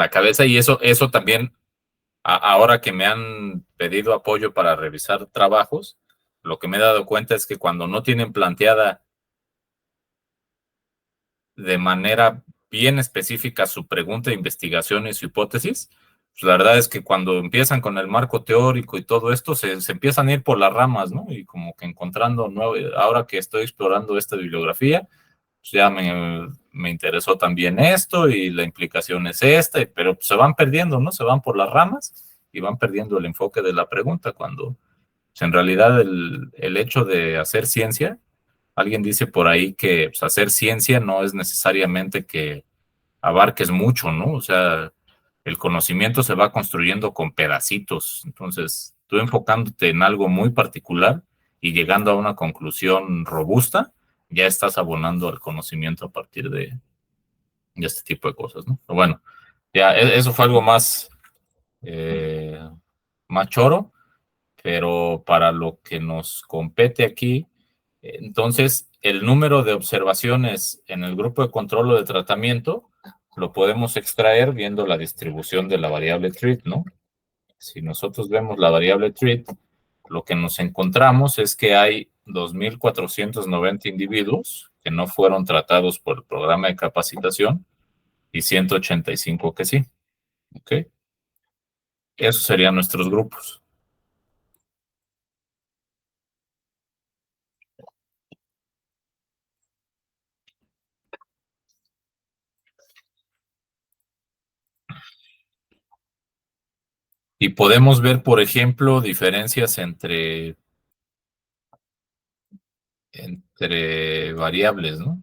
A: cabeza. Y eso también, ahora que me han pedido apoyo para revisar trabajos, lo que me he dado cuenta es que cuando no tienen planteada de manera bien específica su pregunta de investigación y su hipótesis, pues, la verdad es que cuando empiezan con el marco teórico y todo esto, se empiezan a ir por las ramas, ¿no? Y como que encontrando ahora que estoy explorando esta bibliografía, pues ya me interesó también esto y la implicación es esta, pero se van perdiendo, ¿no? Se van por las ramas y van perdiendo el enfoque de la pregunta cuando pues, en realidad el hecho de hacer ciencia, alguien dice por ahí que pues, hacer ciencia no es necesariamente que abarques mucho, ¿no? O sea, el conocimiento se va construyendo con pedacitos. Entonces, tú enfocándote en algo muy particular y llegando a una conclusión robusta, ya estás abonando al conocimiento a partir de este tipo de cosas, ¿no? Pero bueno, ya eso fue algo más, más choro, pero para lo que nos compete aquí, entonces el número de observaciones en el grupo de control o de tratamiento lo podemos extraer viendo la distribución de la variable treat, ¿no? Si nosotros vemos la variable treat, lo que nos encontramos es que hay 2.490 individuos que no fueron tratados por el programa de capacitación y 185 que sí. ¿Ok? Esos serían nuestros grupos. Y podemos ver, por ejemplo, diferencias entre variables, ¿no?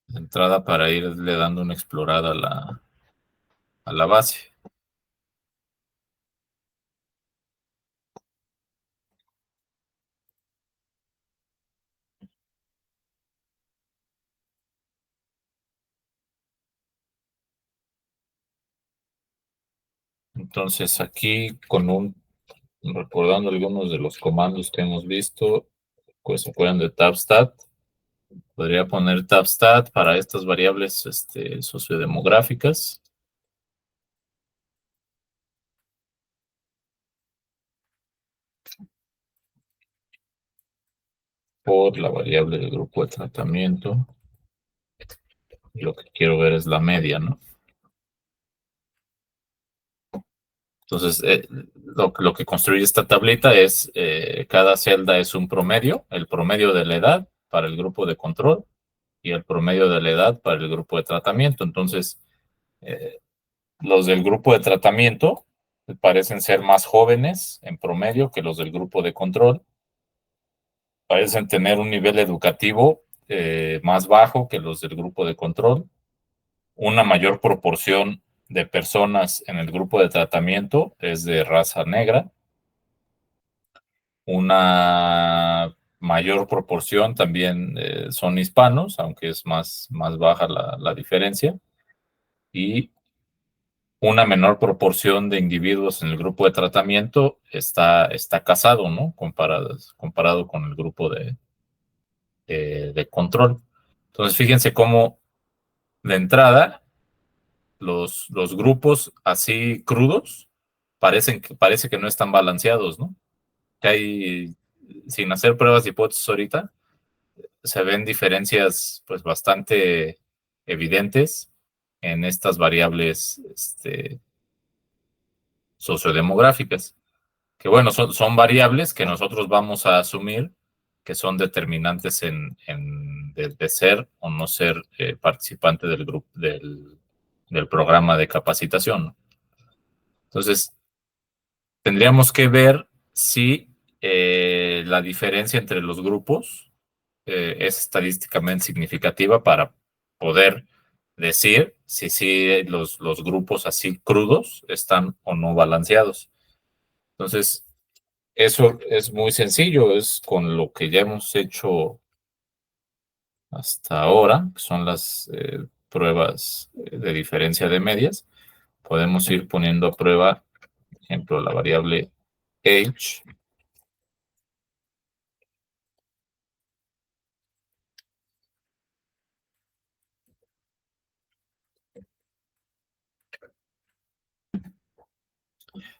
A: De entrada para irle dando una explorada a la base. Entonces aquí recordando algunos de los comandos que hemos visto, pues se acuerdan de tabstat. Podría poner tabstat para estas variables sociodemográficas. Por la variable del grupo de tratamiento. Y lo que quiero ver es la media, ¿no? Entonces, lo que construye esta tablita es, cada celda es un promedio, el promedio de la edad para el grupo de control y el promedio de la edad para el grupo de tratamiento. Entonces, los del grupo de tratamiento parecen ser más jóvenes en promedio que los del grupo de control. Parecen tener un nivel educativo más bajo que los del grupo de control. Una mayor proporción de personas en el grupo de tratamiento es de raza negra. Una mayor proporción también son hispanos, aunque es más baja la diferencia. Y una menor proporción de individuos en el grupo de tratamiento está casado, ¿no? Comparado con el grupo de control. Entonces, fíjense cómo de entrada los grupos así crudos parece que no están balanceados, ¿no? Que hay, sin hacer pruebas de hipótesis ahorita, se ven diferencias pues bastante evidentes en estas variables sociodemográficas, que bueno, son variables que nosotros vamos a asumir que son determinantes de ser o no ser participante del grupo del programa de capacitación, ¿no? Entonces, tendríamos que ver si la diferencia entre los grupos es estadísticamente significativa para poder decir si los grupos así crudos están o no balanceados. Entonces, eso es muy sencillo, es con lo que ya hemos hecho hasta ahora, que son las pruebas de diferencia de medias. Podemos ir poniendo a prueba, por ejemplo, la variable age.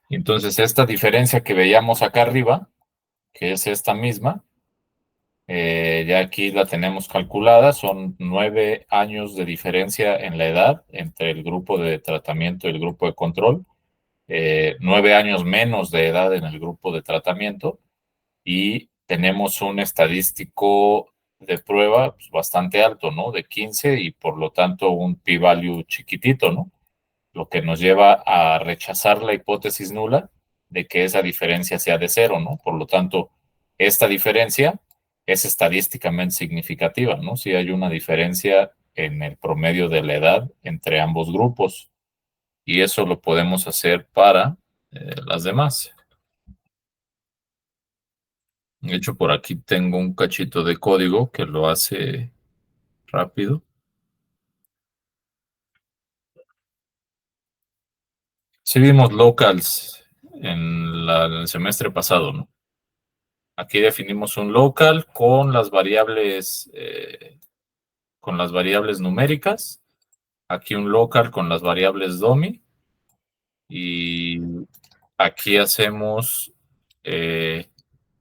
A: Y entonces esta diferencia que veíamos acá arriba, que es esta misma, Ya aquí la tenemos calculada, son 9 años de diferencia en la edad entre el grupo de tratamiento y el grupo de control, 9 años menos de edad en el grupo de tratamiento, y tenemos un estadístico de prueba pues, bastante alto, ¿no? De 15 y por lo tanto un p-value chiquitito, ¿no? Lo que nos lleva a rechazar la hipótesis nula de que esa diferencia sea de 0, ¿no? Por lo tanto, esta diferencia es estadísticamente significativa, ¿no? Si hay una diferencia en el promedio de la edad entre ambos grupos, y eso lo podemos hacer para las demás. De hecho, por aquí tengo un cachito de código que lo hace rápido. Sí vimos locals en el semestre pasado, ¿no? Aquí definimos un local con las variables numéricas. Aquí un local con las variables dummy. Y aquí hacemos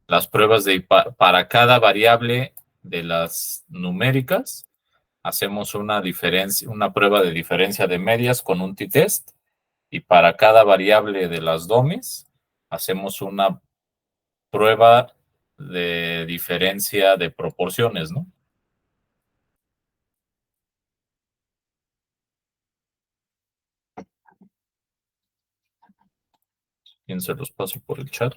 A: las pruebas para cada variable de las numéricas. Hacemos una prueba de diferencia de medias con un t-test. Y para cada variable de las dummies, hacemos una prueba de diferencia de proporciones, ¿no? Bien, se los paso por el chat.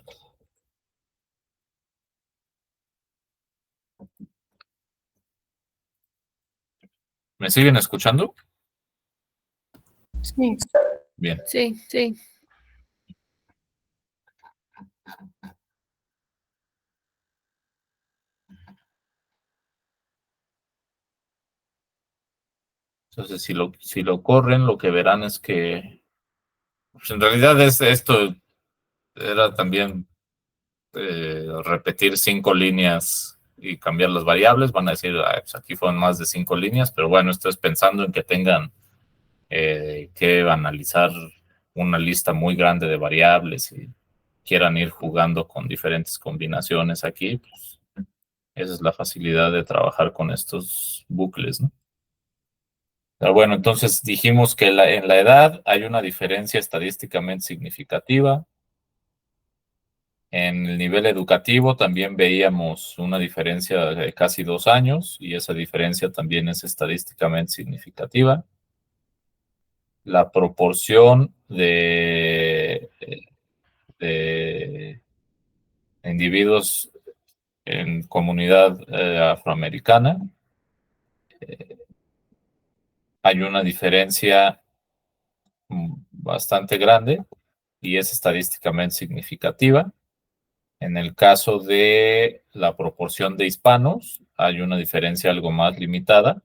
A: ¿Me siguen escuchando?
F: Sí.
A: Bien.
D: Sí, sí.
A: Entonces, si lo corren, lo que verán es que pues, en realidad esto era también repetir 5 líneas y cambiar las variables. Van a decir, pues aquí fueron más de 5 líneas, pero bueno, esto es pensando en que tengan que analizar una lista muy grande de variables y quieran ir jugando con diferentes combinaciones aquí, pues esa es la facilidad de trabajar con estos bucles, ¿no? Pero bueno, entonces dijimos que en la edad hay una diferencia estadísticamente significativa. En el nivel educativo también veíamos una diferencia de casi 2 años y esa diferencia también es estadísticamente significativa. La proporción de individuos en comunidad afroamericana, hay una diferencia bastante grande y es estadísticamente significativa. En el caso de la proporción de hispanos, hay una diferencia algo más limitada.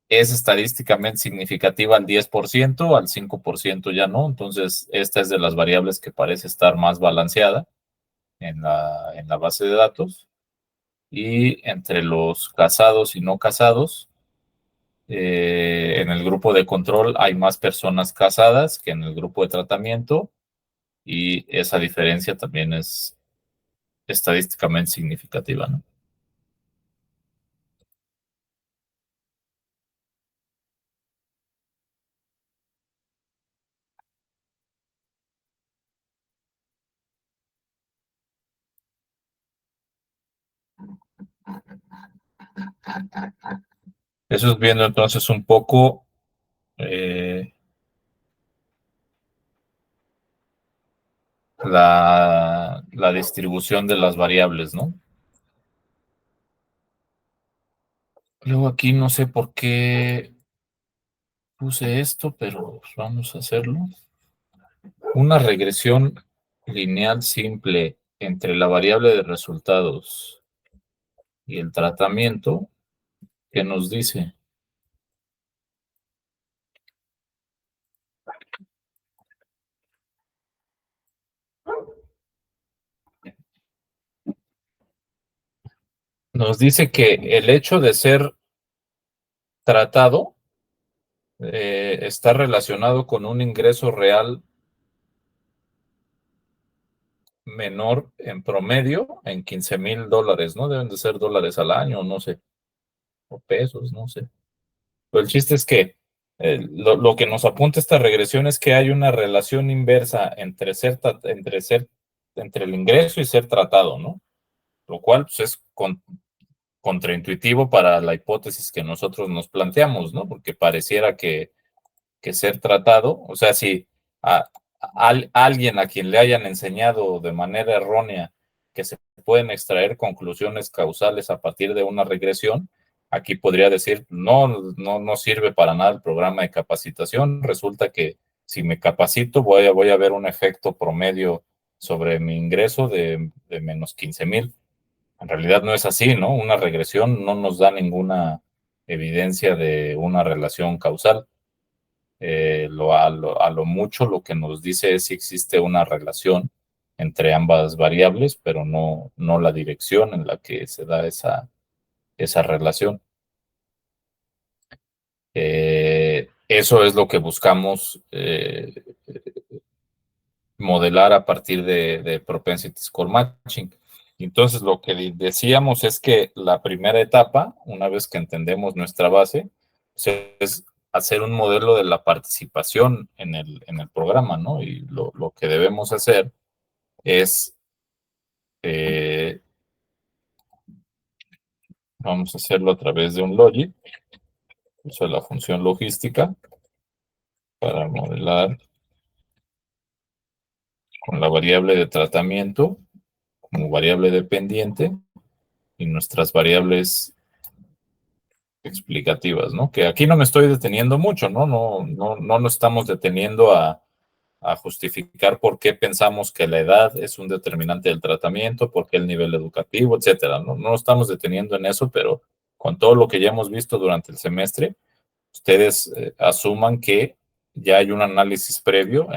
A: Es estadísticamente significativa al 10%, al 5% ya no. Entonces, esta es de las variables que parece estar más balanceada en la base de datos. Y entre los casados y no casados, en el grupo de control hay más personas casadas que en el grupo de tratamiento y esa diferencia también es estadísticamente significativa, ¿no? Eso es viendo entonces un poco la distribución de las variables, ¿no? Luego aquí no sé por qué puse esto, pero pues vamos a hacerlo. Una regresión lineal simple entre la variable de resultados y el tratamiento, ¿qué nos dice? Nos dice que el hecho de ser tratado está relacionado con un ingreso real menor en promedio en $15,000, ¿no? Deben de ser dólares al año, no sé, o pesos, no sé. Pero el chiste es que lo que nos apunta esta regresión es que hay una relación inversa entre el ingreso y ser tratado, ¿no? Lo cual pues, es contraintuitivo para la hipótesis que nosotros nos planteamos, ¿no? Porque pareciera que ser tratado, o sea, si alguien a quien le hayan enseñado de manera errónea que se pueden extraer conclusiones causales a partir de una regresión, aquí podría decir, no sirve para nada el programa de capacitación, resulta que si me capacito voy a ver un efecto promedio sobre mi ingreso de menos 15,000. En realidad no es así, ¿no? Una regresión no nos da ninguna evidencia de una relación causal. A lo mucho lo que nos dice es si existe una relación entre ambas variables, pero no la dirección en la que se da esa relación. Eso es lo que buscamos modelar a partir de propensity score matching. Entonces, lo que decíamos es que la primera etapa, una vez que entendemos nuestra base, es hacer un modelo de la participación en el programa, ¿no? Y lo que debemos hacer es, vamos a hacerlo a través de un logit, uso la función logística para modelar con la variable de tratamiento como variable dependiente y nuestras variables explicativas, ¿no? Que aquí no me estoy deteniendo mucho, ¿no? No nos estamos deteniendo a justificar por qué pensamos que la edad es un determinante del tratamiento, por qué el nivel educativo, etcétera. No nos estamos deteniendo en eso, pero con todo lo que ya hemos visto durante el semestre, ustedes asuman que ya hay un análisis previo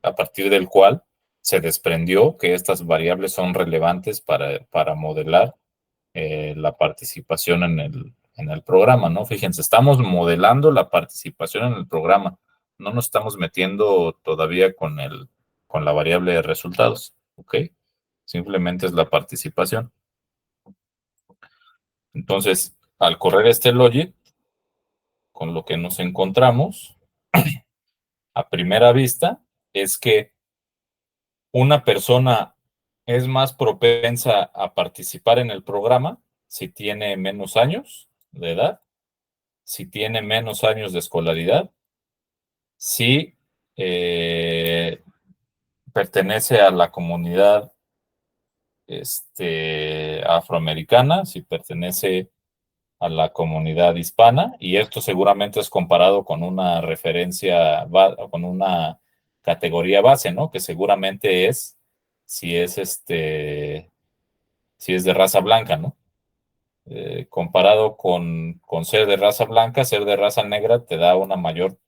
A: a partir del cual se desprendió que estas variables son relevantes para modelar la participación en el programa, ¿no? Fíjense, estamos modelando la participación en el programa, no nos estamos metiendo todavía con la variable de resultados, ¿ok? Simplemente es la participación. Entonces, al correr este logit, con lo que nos encontramos a primera vista es que una persona es más propensa a participar en el programa si tiene menos años de edad, si tiene menos años de escolaridad, si pertenece a la comunidad afroamericana, si pertenece a la comunidad hispana, y esto seguramente es comparado con una referencia, con una categoría base, ¿no? Que seguramente es si es de raza blanca, ¿no? Comparado con ser de raza blanca, ser de raza negra te da una mayor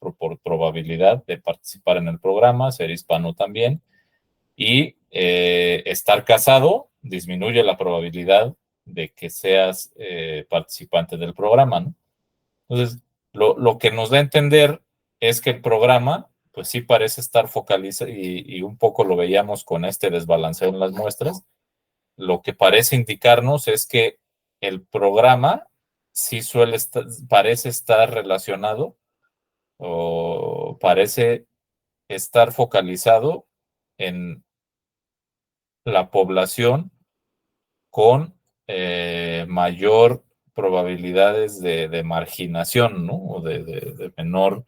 A: probabilidad de participar en el programa, ser hispano también, y estar casado disminuye la probabilidad de que seas participante del programa, ¿no? Entonces, lo que nos da a entender es que el programa, pues sí parece estar focalizado, y un poco lo veíamos con este desbalanceo en las muestras, lo que parece indicarnos es que el programa sí parece estar relacionado o parece estar focalizado en la población con mayor probabilidades de marginación, ¿no? O de menor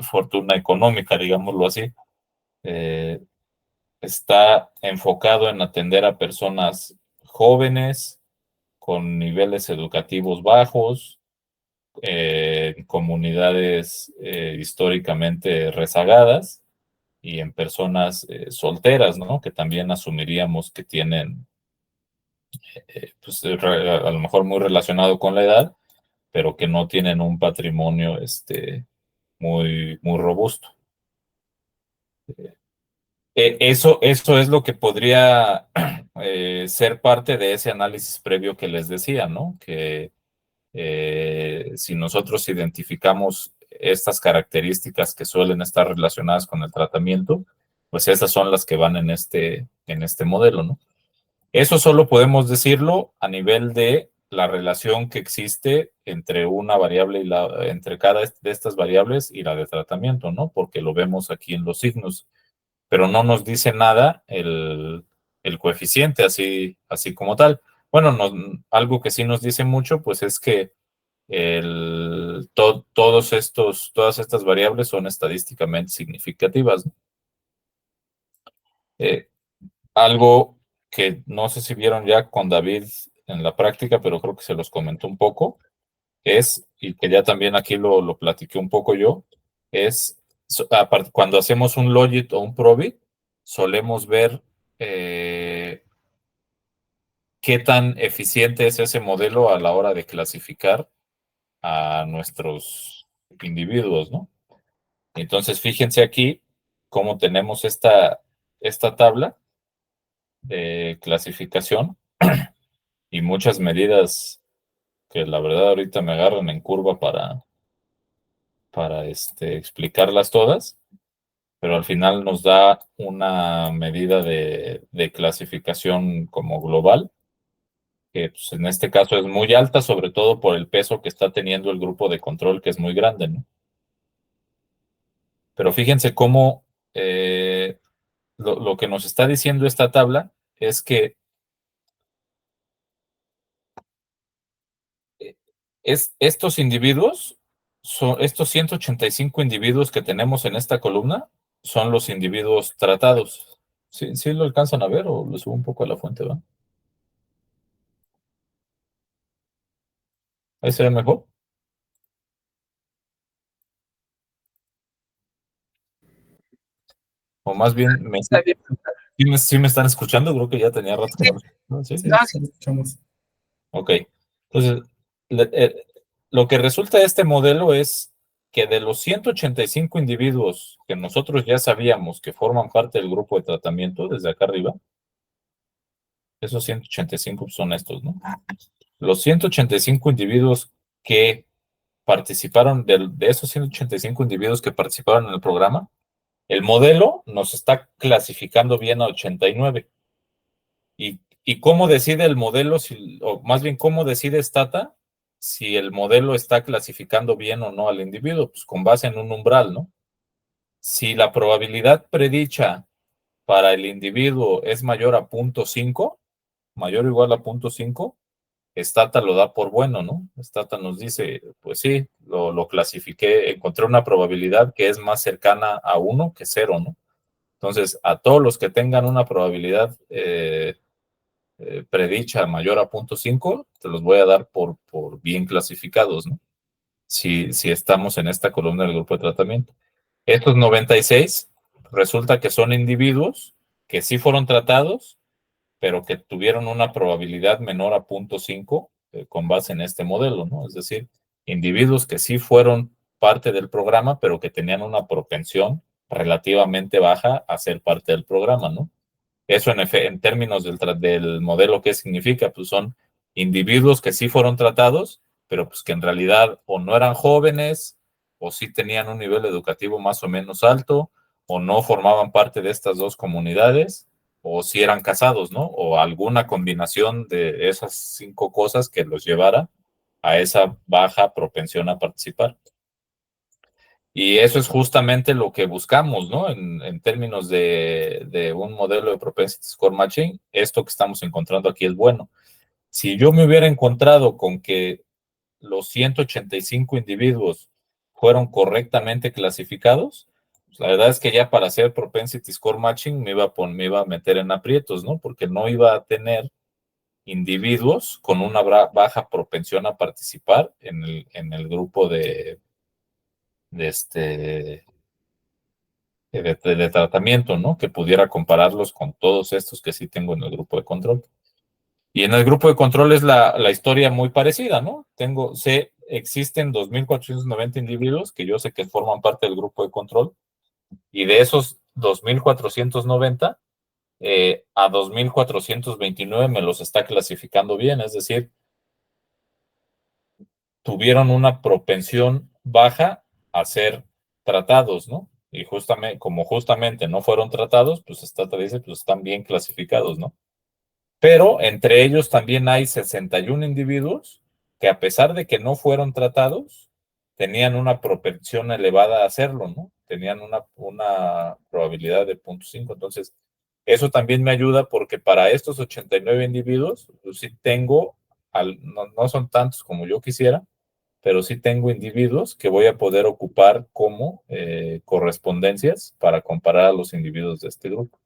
A: fortuna económica, digámoslo así. Está enfocado en atender a personas jóvenes, con niveles educativos bajos, comunidades históricamente rezagadas y en personas solteras, ¿no? Que también asumiríamos que tienen, pues, a lo mejor muy relacionado con la edad, pero que no tienen un patrimonio muy, muy robusto. Eso es lo que podría ser parte de ese análisis previo que les decía, ¿no? Que si nosotros identificamos estas características que suelen estar relacionadas con el tratamiento, pues esas son las que van en este modelo, ¿no? Eso solo podemos decirlo a nivel de la relación que existe entre una variable y entre cada de estas variables y la de tratamiento, ¿no? Porque lo vemos aquí en los signos, pero no nos dice nada el coeficiente así como tal. Bueno, algo que sí nos dice mucho, pues es que todas estas variables son estadísticamente significativas, ¿no? Algo que no sé si vieron ya con David en la práctica, pero creo que se los comentó un poco, y que ya también aquí lo platiqué un poco yo, cuando hacemos un logit o un probit, solemos ver qué tan eficiente es ese modelo a la hora de clasificar a nuestros individuos, ¿no? Entonces, fíjense aquí cómo tenemos esta tabla de clasificación y muchas medidas que la verdad ahorita me agarran en curva para explicarlas todas, pero al final nos da una medida de clasificación como global, que pues, en este caso es muy alta, sobre todo por el peso que está teniendo el grupo de control, que es muy grande, ¿no? Pero fíjense cómo lo que nos está diciendo esta tabla es que estos individuos, estos 185 individuos que tenemos en esta columna, son los individuos tratados. ¿Sí, sí lo alcanzan a ver o lo subo un poco a la fuente, va? Ahí se ve mejor. O más bien,
C: Está bien.
A: sí me están escuchando, creo que ya tenía rato que no. ¿Sí?
B: Sí,
C: No,
B: sí, lo escuchamos.
A: Ok. Entonces, lo que resulta de este modelo es que de los 185 individuos que nosotros ya sabíamos que forman parte del grupo de tratamiento, desde acá arriba, esos 185 son estos, ¿no? Los 185 individuos que participaron, de esos 185 individuos que participaron en el programa, el modelo nos está clasificando bien a 89. ¿Y cómo decide el modelo, o más bien cómo decide Stata si el modelo está clasificando bien o no al individuo? Pues con base en un umbral, ¿no? Si la probabilidad predicha para el individuo es mayor a 0.5, mayor o igual a 0.5, Stata lo da por bueno, ¿no? Stata nos dice, pues sí, lo clasifiqué, encontré una probabilidad que es más cercana a 1 que 0, ¿no? Entonces, a todos los que tengan una probabilidad predicha mayor a 0.5, te los voy a dar por bien clasificados, ¿no? Si estamos en esta columna del grupo de tratamiento. Estos 96 resulta que son individuos que sí fueron tratados, pero que tuvieron una probabilidad menor a 0.5 con base en este modelo, ¿no? Es decir, individuos que sí fueron parte del programa, pero que tenían una propensión relativamente baja a ser parte del programa, ¿no? Eso en términos del modelo, ¿qué significa? Pues son individuos que sí fueron tratados, pero pues que en realidad o no eran jóvenes, o sí tenían un nivel educativo más o menos alto, o no formaban parte de estas dos comunidades, o sí eran casados, ¿no? O alguna combinación de esas 5 cosas que los llevara a esa baja propensión a participar. Y eso es justamente lo que buscamos, ¿no? En términos de un modelo de Propensity Score Matching, esto que estamos encontrando aquí es bueno. Si yo me hubiera encontrado con que los 185 individuos fueron correctamente clasificados, pues la verdad es que ya para hacer Propensity Score Matching me iba a meter en aprietos, ¿no? Porque no iba a tener individuos con una baja propensión a participar en el grupo de tratamiento, ¿no? Que pudiera compararlos con todos estos que sí tengo en el grupo de control. Y en el grupo de control es la historia muy parecida, ¿no? Existen 2.490 individuos que yo sé que forman parte del grupo de control, y de esos 2.490, a 2.429 me los está clasificando bien, es decir, tuvieron una propensión baja a ser tratados, ¿no? Y justamente no fueron tratados, pues esta te dice, pues están bien clasificados, ¿no? Pero entre ellos también hay 61 individuos que a pesar de que no fueron tratados, tenían una propensión elevada a hacerlo, ¿no? Tenían una probabilidad de 0.5. Entonces, eso también me ayuda porque para estos 89 individuos, pues sí tengo, no son tantos como yo quisiera, pero sí tengo individuos que voy a poder ocupar como correspondencias para comparar a los individuos de este grupo.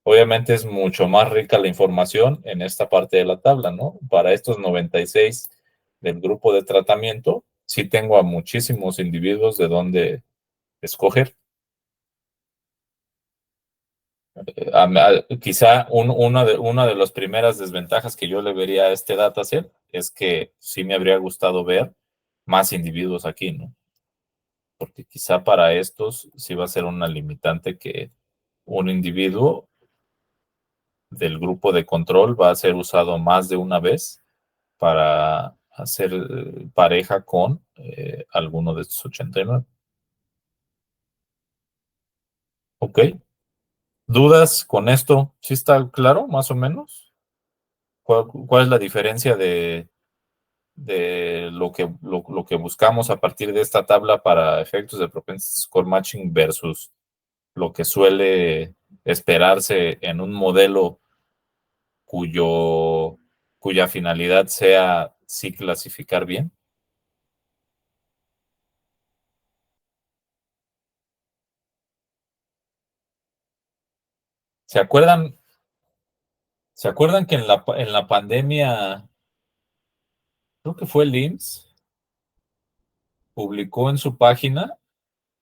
A: Obviamente es mucho más rica la información en esta parte de la tabla, ¿no? Para estos 96 del grupo de tratamiento, sí tengo a muchísimos individuos de dónde escoger. Quizá una de las primeras desventajas que yo le vería a este dataset es que sí me habría gustado ver más individuos aquí, ¿no? Porque quizá para estos sí va a ser una limitante que un individuo del grupo de control va a ser usado más de una vez para hacer pareja con alguno de estos 89. ¿Ok? ¿Dudas con esto? ¿Sí está claro, más o menos? ¿Cuál es la diferencia de lo que buscamos a partir de esta tabla para efectos de propensity score matching versus lo que suele esperarse en un modelo cuya finalidad sea sí clasificar bien? ¿Se acuerdan que en la pandemia, creo que fue el IMSS, publicó en su página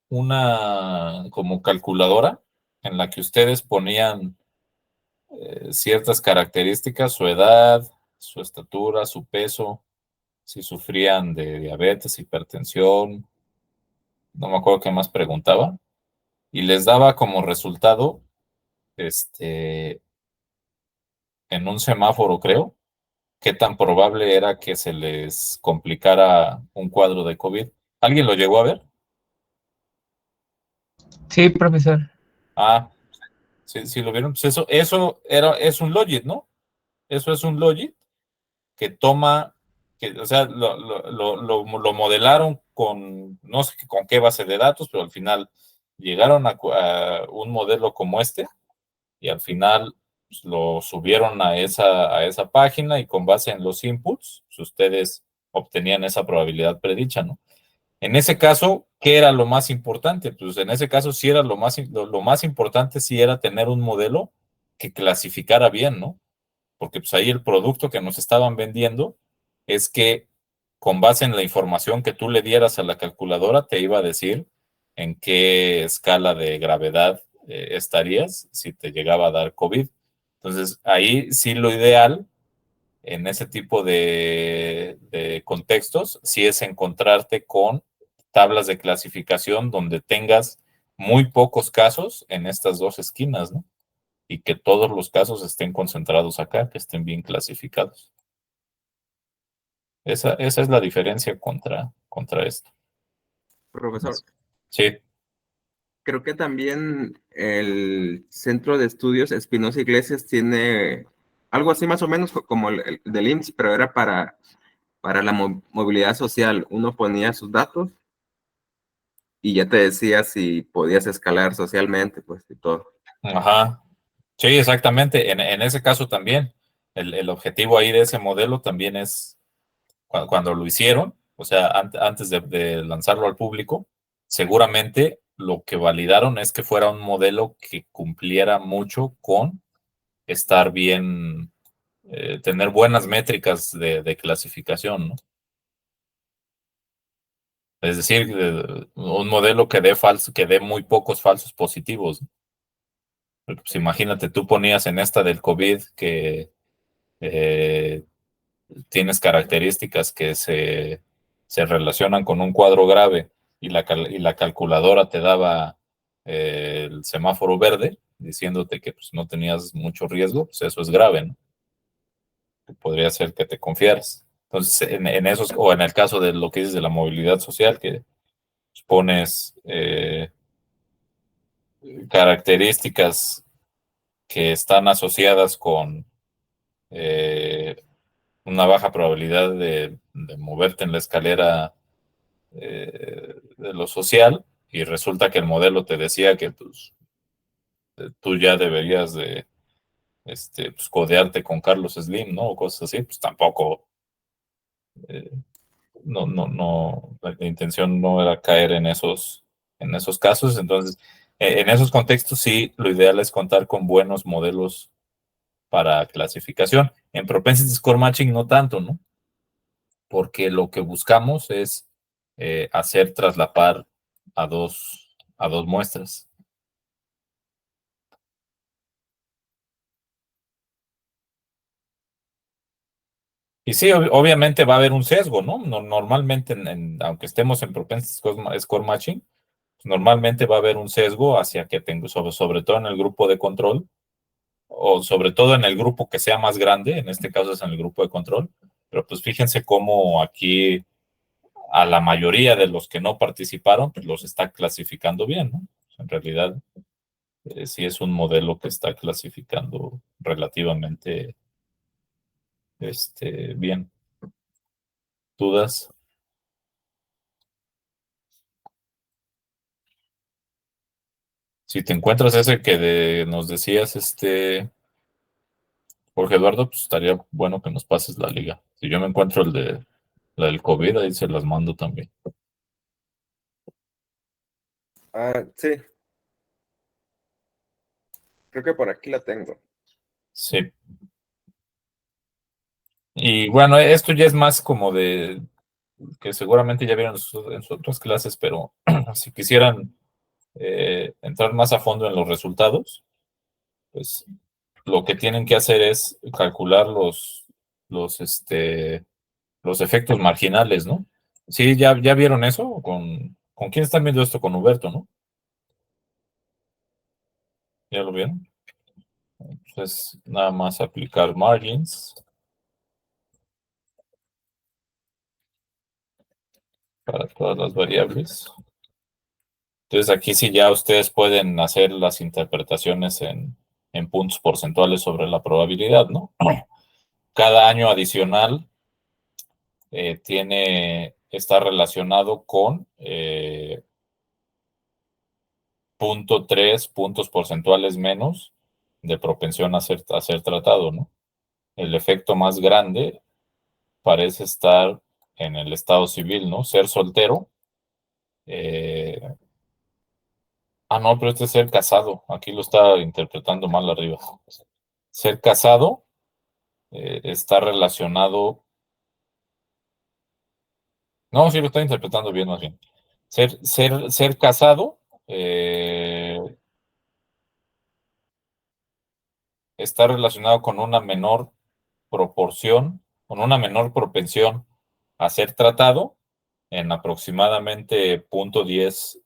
A: una como calculadora en la que ustedes ponían ciertas características, su edad, su estatura, su peso, si sufrían de diabetes, hipertensión, no me acuerdo qué más preguntaba, y les daba como resultado, en un semáforo, creo, qué tan probable era que se les complicara un cuadro de COVID. ¿Alguien lo llegó a ver?
C: Sí, profesor.
A: Ah, sí lo vieron. Pues eso es un logit, ¿no? Eso es un logit que toma, o sea, lo modelaron con, no sé con qué base de datos, pero al final llegaron a un modelo como este y al final pues, lo subieron a esa página y con base en los inputs, pues, ustedes obtenían esa probabilidad predicha, ¿no? En ese caso, ¿qué era lo más importante? Pues en ese caso sí era lo más importante sí era tener un modelo que clasificara bien, ¿no? Porque pues ahí el producto que nos estaban vendiendo es que con base en la información que tú le dieras a la calculadora te iba a decir en qué escala de gravedad estarías si te llegaba a dar COVID. Entonces ahí sí lo ideal en ese tipo de contextos sí es encontrarte con tablas de clasificación donde tengas muy pocos casos en estas dos esquinas, ¿no? Y que todos los casos estén concentrados acá, que estén bien clasificados. Esa es la diferencia contra esto.
E: Profesor,
A: Sí.
E: creo que también el Centro de Estudios Espinosa Iglesias tiene algo así más o menos como el del IMSS, pero era para la movilidad social. Uno ponía sus datos y ya te decía si podías escalar socialmente, pues, y todo.
A: Ajá. Sí, exactamente. En ese caso también, el objetivo ahí de ese modelo también es, cuando lo hicieron, o sea, antes de lanzarlo al público, seguramente lo que validaron es que fuera un modelo que cumpliera mucho con estar bien, tener buenas métricas de clasificación, ¿no? Es decir, un modelo que dé muy pocos falsos positivos. Porque, pues, imagínate, tú ponías en esta del COVID que eh, tienes características que se relacionan con un cuadro grave y la calculadora te daba el semáforo verde, diciéndote que pues, no tenías mucho riesgo, pues eso es grave, ¿no? Podría ser que te confiaras. Entonces, en esos, o en el caso de lo que dices de la movilidad social, que pones características que están asociadas con una baja probabilidad de moverte en la escalera de lo social, y resulta que el modelo te decía que pues, tú ya deberías de pues, codearte con Carlos Slim, ¿no? O cosas así, pues tampoco, eh, no, la intención no era caer en esos casos. Entonces, en esos contextos sí, lo ideal es contar con buenos modelos para clasificación. En Propensity Score Matching no tanto, ¿no? Porque lo que buscamos es hacer traslapar a dos muestras. Y sí, obviamente va a haber un sesgo, ¿no? Normalmente, aunque estemos en Propensity Score Matching, pues normalmente va a haber un sesgo hacia que tengo, sobre todo en el grupo de control, o sobre todo en el grupo que sea más grande, en este caso es en el grupo de control, pero pues fíjense cómo aquí a la mayoría de los que no participaron, pues los está clasificando bien, ¿no? En realidad, sí es un modelo que está clasificando relativamente bien. ¿Dudas? Si te encuentras ese que nos decías, Jorge Eduardo, pues estaría bueno que nos pases la liga. Si yo me encuentro la del COVID, ahí se las mando también.
E: Sí. Creo que por aquí la tengo.
A: Sí. Y bueno, esto ya es más como de que seguramente ya vieron en sus otras clases, pero si quisieran entrar más a fondo en los resultados, pues lo que tienen que hacer es calcular los, los efectos marginales, ¿no? Sí, ya vieron eso. ¿Con quién están viendo esto? Con Huberto, ¿no? ¿Ya lo vieron? Entonces, nada más aplicar margins para todas las variables. Entonces, aquí sí ya ustedes pueden hacer las interpretaciones en puntos porcentuales sobre la probabilidad, ¿no? Cada año adicional está relacionado con 0.3 puntos porcentuales menos de propensión a ser tratado, ¿no? El efecto más grande parece estar en el estado civil, ¿no? Ser soltero. No, pero este es ser casado. Aquí lo está interpretando mal arriba. Ser casado está relacionado. No, sí lo está interpretando bien, más bien. Ser casado está relacionado con una menor proporción, con una menor propensión a ser tratado en aproximadamente 0.10,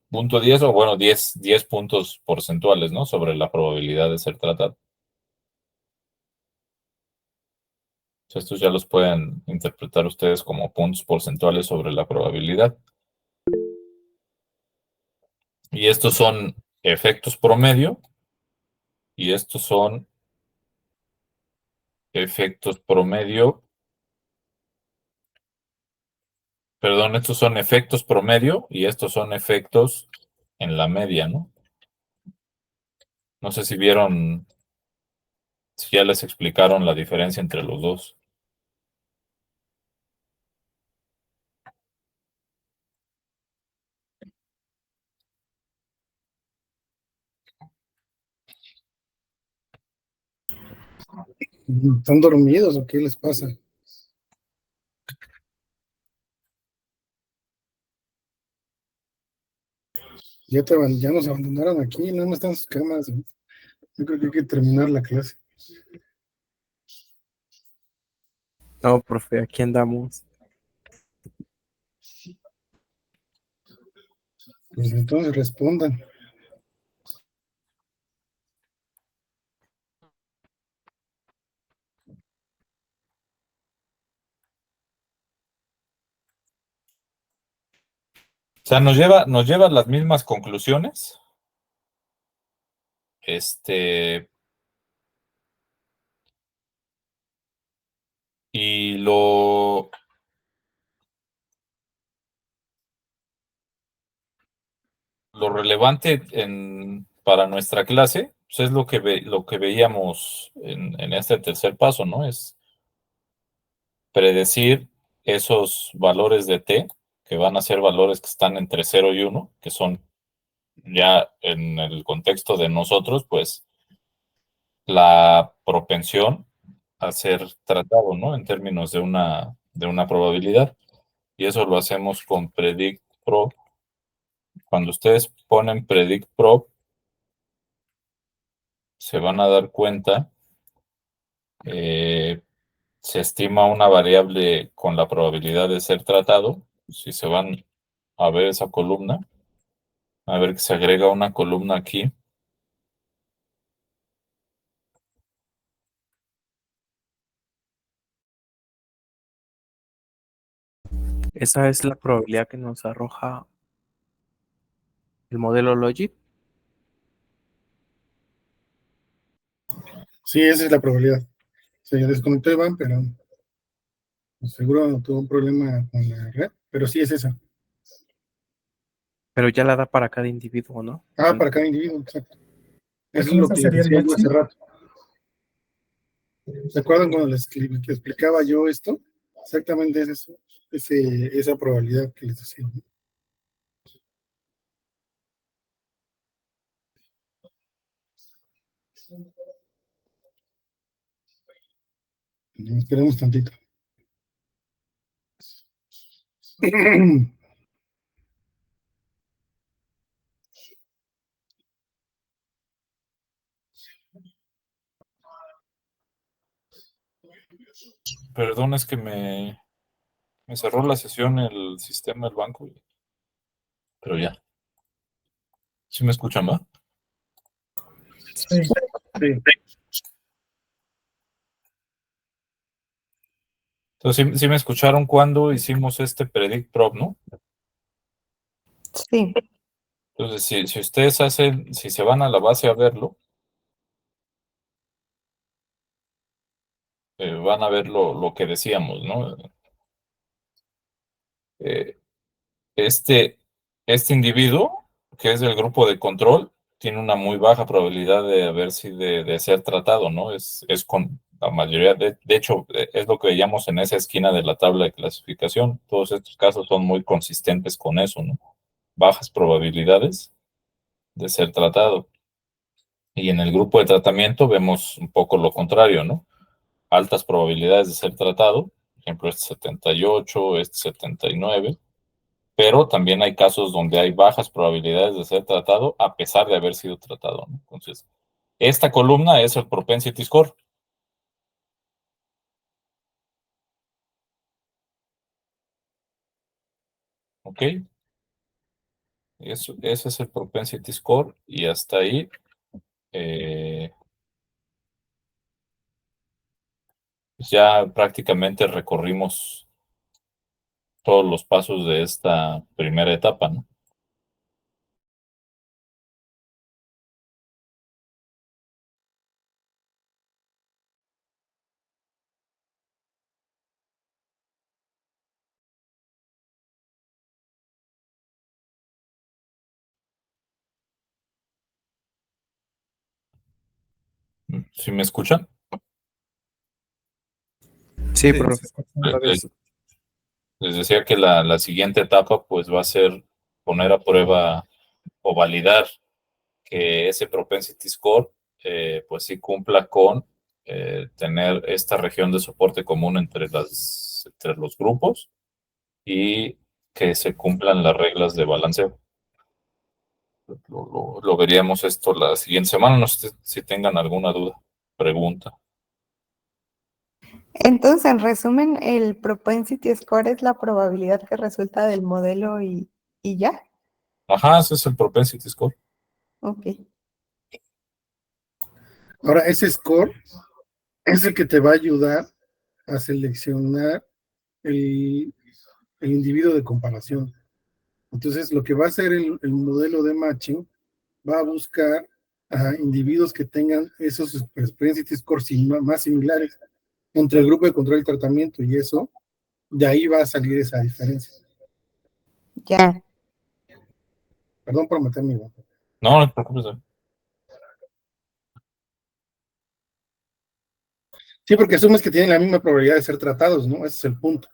A: 0.10 o bueno, 10 puntos porcentuales, ¿no? Sobre la probabilidad de ser tratado. Estos ya los pueden interpretar ustedes como puntos porcentuales sobre la probabilidad. Y estos son efectos promedio. Y estos son efectos promedio. Perdón, estos son efectos promedio y estos son efectos en la media, ¿no? No sé si vieron, si ya les explicaron la diferencia entre los dos.
B: ¿Están dormidos o qué les pasa? Ya nos abandonaron aquí, no están sus cámaras. Yo creo que hay que terminar la clase.
G: No, profe, aquí andamos.
B: Pues entonces respondan.
A: sea, nos lleva a las mismas conclusiones. Y lo relevante para nuestra clase, pues es lo que veíamos en este tercer paso, ¿no? Es predecir esos valores de t, que van a ser valores que están entre 0 y 1, que son ya en el contexto de nosotros, pues la propensión a ser tratado, ¿no? En términos de una probabilidad. Y eso lo hacemos con PredictProp. Cuando ustedes ponen PredictProp, se van a dar cuenta, se estima una variable con la probabilidad de ser tratado. Si se van a ver esa columna, a ver que se agrega una columna aquí.
G: Esa es la probabilidad que nos arroja el modelo Logit.
B: Sí, esa es la probabilidad. Se desconectó Iván, pero seguro tuvo un problema con la red, pero sí es esa.
G: Pero ya la da para cada individuo, ¿no?
B: Para cada individuo, exacto. Eso es lo que les decía yo hace rato. ¿Se acuerdan cuando les explicaba yo esto? Exactamente es eso, esa probabilidad que les decía. Esperemos tantito.
A: Perdón, es que me cerró la sesión el sistema del banco, pero ya. ¿Sí me escuchan, va?
B: Sí.
A: Entonces, sí me escucharon cuando hicimos este PredictProp, ¿no?
F: Sí.
A: Entonces, si ustedes si se van a la base a verlo, van a ver lo que decíamos, ¿no? Este individuo, que es del grupo de control, tiene una muy baja probabilidad de ser tratado, ¿no? Es con la mayoría, de hecho, es lo que veíamos en esa esquina de la tabla de clasificación. Todos estos casos son muy consistentes con eso, ¿no? Bajas probabilidades de ser tratado. Y en el grupo de tratamiento vemos un poco lo contrario, ¿no? Altas probabilidades de ser tratado, por ejemplo, este 78, este 79, pero también hay casos donde hay bajas probabilidades de ser tratado a pesar de haber sido tratado, ¿no? Entonces, esta columna es el propensity score. ¿Ok? Ese es el propensity score y hasta ahí pues ya prácticamente recorrimos todos los pasos de esta primera etapa, ¿no? ¿Sí me escuchan?
G: Sí, profesor.
A: Les decía que la siguiente etapa pues va a ser poner a prueba o validar que ese propensity score pues sí cumpla con tener esta región de soporte común entre los grupos y que se cumplan las reglas de balanceo. Lo veríamos esto la siguiente semana. No sé si tengan alguna duda, pregunta.
F: Entonces, en resumen, el propensity score es la probabilidad que resulta del modelo y ya.
A: Ajá, ese es el propensity score.
F: Ok.
B: Ahora, ese score es el que te va a ayudar a seleccionar el individuo de comparación. Entonces, lo que va a hacer el modelo de matching va a buscar a individuos que tengan esos propensity scores más similares entre el grupo de control y tratamiento, y eso, de ahí va a salir esa diferencia.
F: Ya.
B: Perdón por meterme igual.
A: No, no te preocupes.
B: Sí, porque asumes que tienen la misma probabilidad de ser tratados, ¿no? Ese es el punto.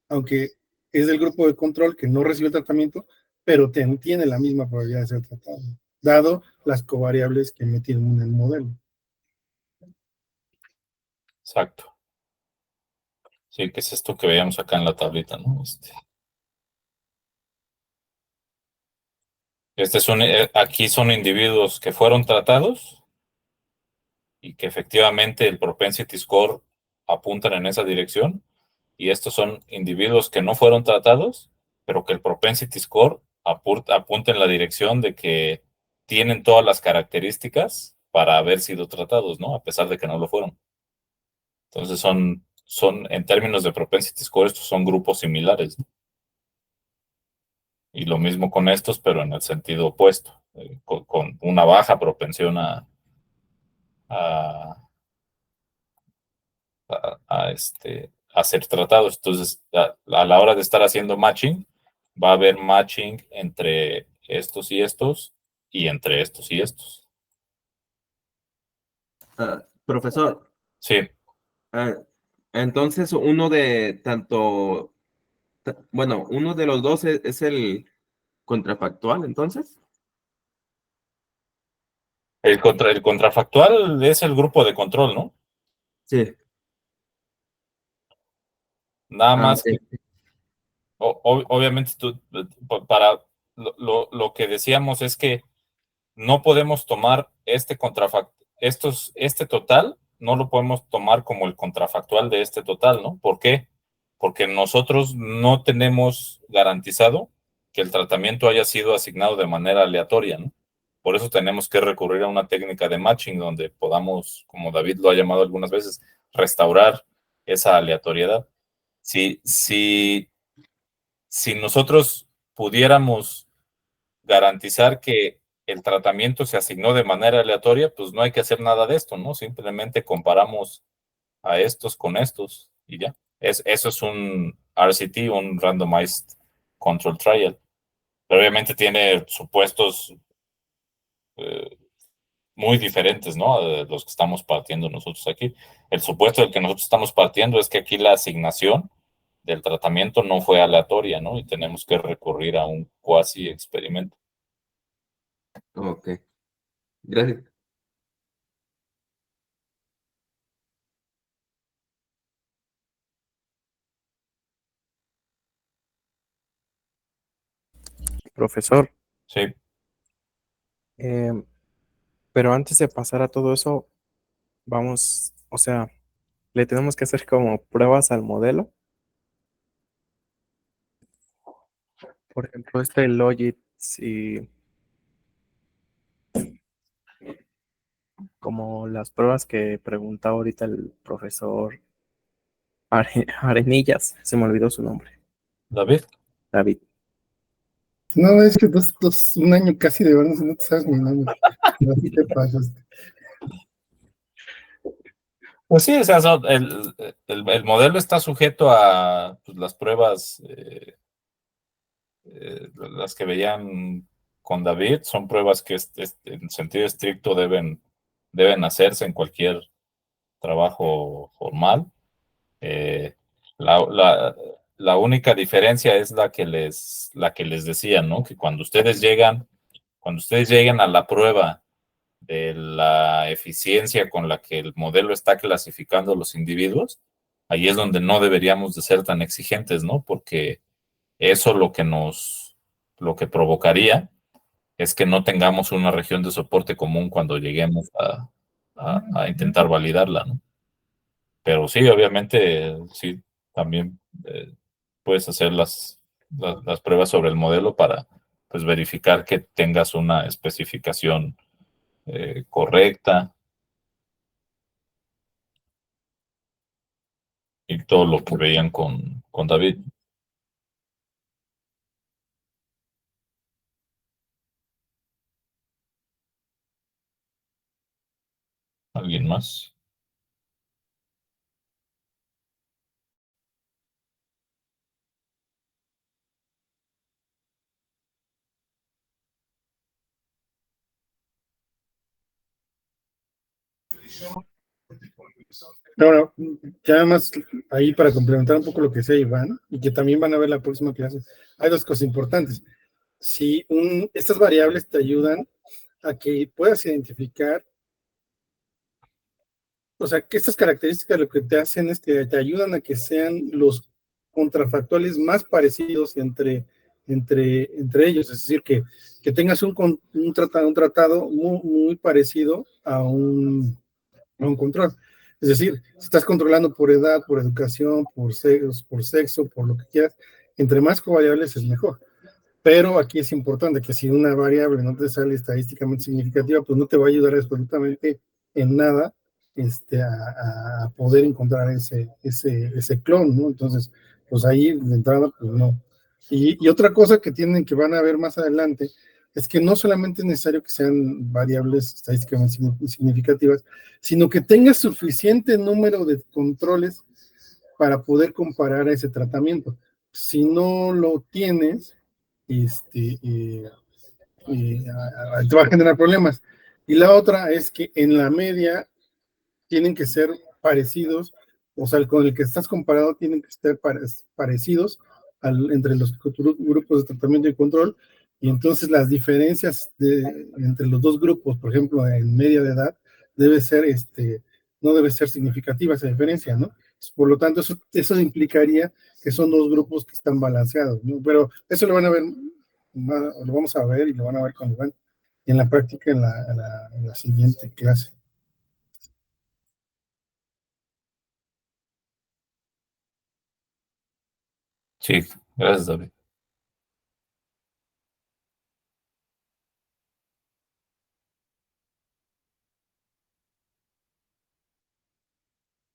B: Aunque es del grupo de control que no recibe el tratamiento, pero tiene la misma probabilidad de ser tratado, dado las covariables que metieron en el modelo.
A: Exacto. Sí, que es esto que veíamos acá en la tablita, ¿no? Aquí son individuos que fueron tratados y que efectivamente el propensity score apuntan en esa dirección, y estos son individuos que no fueron tratados, pero que el propensity score apunta en la dirección de que tienen todas las características para haber sido tratados, ¿no? A pesar de que no lo fueron. Entonces en términos de propensity score, estos son grupos similares, ¿no? Y lo mismo con estos, pero en el sentido opuesto, con una baja propensión a, a ser tratados. Entonces, a la hora de estar haciendo matching, va a haber matching entre estos y entre estos y estos.
E: Profesor,
A: Sí,
E: entonces uno de tanto, bueno, uno de los dos es el contrafactual, entonces.
A: el contrafactual es el grupo de control, ¿no?
E: Sí.
A: Nada más
E: Ok.
A: que, obviamente, para lo que decíamos es que no podemos tomar este total, no lo podemos tomar como el contrafactual de este total, ¿no? ¿Por qué? Porque nosotros no tenemos garantizado que el tratamiento haya sido asignado de manera aleatoria, ¿no? Por eso tenemos que recurrir a una técnica de matching donde podamos, como David lo ha llamado algunas veces, restaurar esa aleatoriedad. Si nosotros pudiéramos garantizar que el tratamiento se asignó de manera aleatoria, pues no hay que hacer nada de esto, ¿no? Simplemente comparamos a estos con estos y ya. Eso es un RCT, un Randomized Control Trial. Pero obviamente tiene supuestos muy diferentes, ¿no? De los que estamos partiendo nosotros aquí. El supuesto del que nosotros estamos partiendo es que aquí la asignación del tratamiento no fue aleatoria, ¿no? Y tenemos que recurrir a un cuasi experimento.
E: Ok. Gracias.
G: Profesor,
A: Sí.
G: pero antes de pasar a todo eso, vamos, o sea, le tenemos que hacer como pruebas al modelo. Por ejemplo, este Logit, si como las pruebas que pregunta ahorita el profesor Arenillas, se me olvidó su nombre,
A: David.
G: David.
B: No, es que un año casi de verdad no te sabes mi nombre. Así te pasas.
A: Pues sí, o sea, el modelo está sujeto a pues, las pruebas, las que veían con David, son pruebas que en sentido estricto deben hacerse en cualquier trabajo formal. Eh, la, la- la única diferencia es la que les decía, ¿no? Que cuando ustedes llegan a la prueba de la eficiencia con la que el modelo está clasificando a los individuos, ahí es donde no deberíamos de ser tan exigentes, ¿no? Porque eso lo que provocaría es que no tengamos una región de soporte común cuando lleguemos a intentar validarla, ¿no? Pero sí, obviamente, sí, también puedes hacer las pruebas sobre el modelo para pues, verificar que tengas una especificación correcta y todo lo que veían con David. ¿Alguien más?
B: Ahora, ya más ahí para complementar un poco lo que decía Iván, y que también van a ver la próxima clase, hay dos cosas importantes. Si estas variables te ayudan a que puedas identificar, o sea, que estas características lo que te hacen es que te ayudan a que sean los contrafactuales más parecidos entre ellos, es decir, que tengas un tratado muy parecido a un control. Es decir, si estás controlando por edad, por educación, por sexo, por lo que quieras, entre más covariables es mejor. Pero aquí es importante que si una variable no te sale estadísticamente significativa, pues no te va a ayudar absolutamente en nada a poder encontrar ese clon, ¿no? Entonces, pues ahí de entrada, pues no. Y otra cosa que van a ver más adelante es que no solamente es necesario que sean variables estadísticamente significativas, sino que tengas suficiente número de controles para poder comparar ese tratamiento. Si no lo tienes, te va a generar problemas. Y la otra es que en la media tienen que ser parecidos, o sea, con el que estás comparado tienen que estar parecidos entre los grupos de tratamiento y control, y entonces las diferencias entre los dos grupos, por ejemplo, en media de edad, debe ser, no debe ser significativa esa diferencia, ¿no? Por lo tanto, eso implicaría que son dos grupos que están balanceados, ¿no? Pero eso lo van a ver, lo vamos a ver y lo van a ver cuando van en la práctica en la siguiente clase.
A: Sí, gracias, David.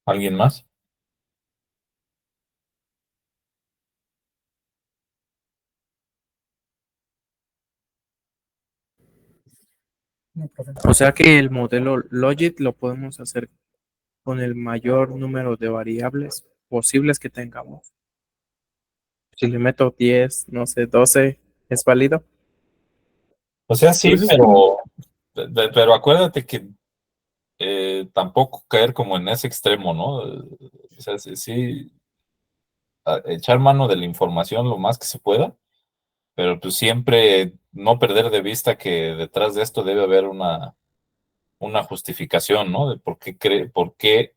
A: ¿Alguien más?
G: O sea que el modelo Logit lo podemos hacer con el mayor número de variables posibles que tengamos. Si le meto 10, no sé, 12, ¿es válido?
A: O sea, sí,
B: Pues es
A: pero acuérdate que tampoco caer como en ese extremo, ¿no? O sea, sí, echar mano de la información lo más que se pueda, pero pues siempre no perder de vista que detrás de esto debe haber una justificación, ¿no? De por qué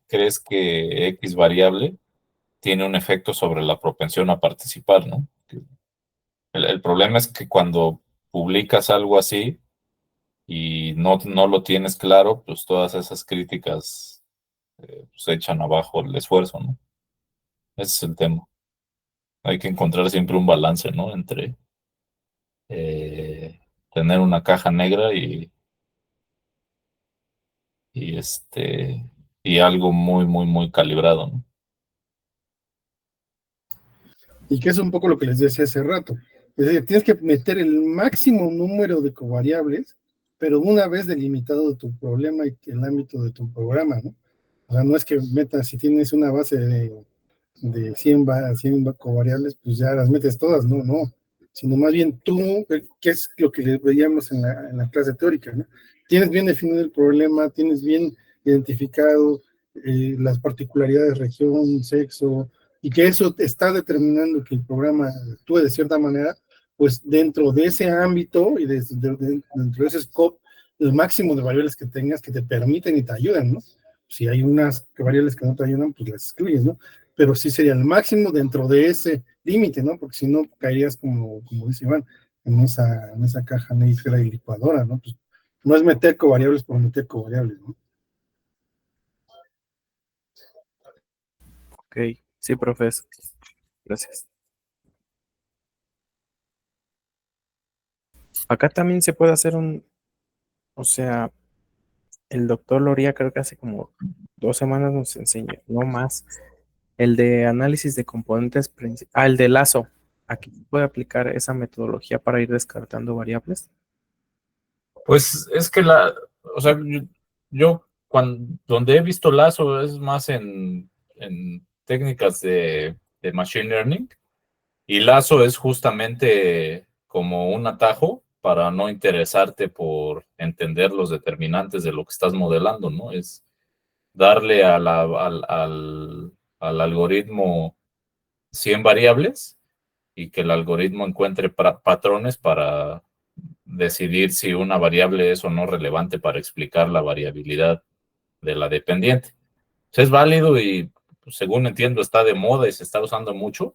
A: crees que X variable tiene un efecto sobre la propensión a participar, ¿no? El problema es que cuando publicas algo así y no lo tienes claro, pues todas esas críticas pues echan abajo el esfuerzo, ¿no? Ese es el tema. Hay que encontrar siempre un balance, ¿no? Entre tener una caja negra y y algo muy, muy, muy calibrado, ¿no?
B: Y que es un poco lo que les decía hace rato. Es decir, tienes que meter el máximo número de covariables, pero una vez delimitado de tu problema y el ámbito de tu programa, ¿no? O sea, no es que metas, si tienes una base de 100 covariables, pues ya las metes todas, no, no. Sino más bien tú, que es lo que les veíamos en la clase teórica, ¿no? Tienes bien definido el problema, tienes bien identificado las particularidades, región, sexo, y que eso está determinando que el programa actúe de cierta manera, pues dentro de ese ámbito y dentro de ese scope, el máximo de variables que tengas que te permiten y te ayudan, ¿no? Si hay unas variables que no te ayudan, pues las excluyes, ¿no? Pero sí sería el máximo dentro de ese límite, ¿no? Porque si no, caerías como dice Iván, en esa caja negra y licuadora, ¿no? Pues no es meter covariables por meter covariables, ¿no?
G: Ok, sí, profesor. Gracias. Acá también se puede hacer o sea, el doctor Loría creo que hace como 2 semanas nos enseñó, no más, el de análisis de componentes el de Lazo. Aquí se puede aplicar esa metodología para ir descartando variables.
A: Pues es que o sea, yo donde he visto Lazo es más en técnicas de Machine Learning, y Lazo es justamente como un atajo para no interesarte por entender los determinantes de lo que estás modelando, ¿no? Es darle al algoritmo 100 variables y que el algoritmo encuentre patrones para decidir si una variable es o no relevante para explicar la variabilidad de la dependiente. Es válido y, según entiendo, está de moda y se está usando mucho,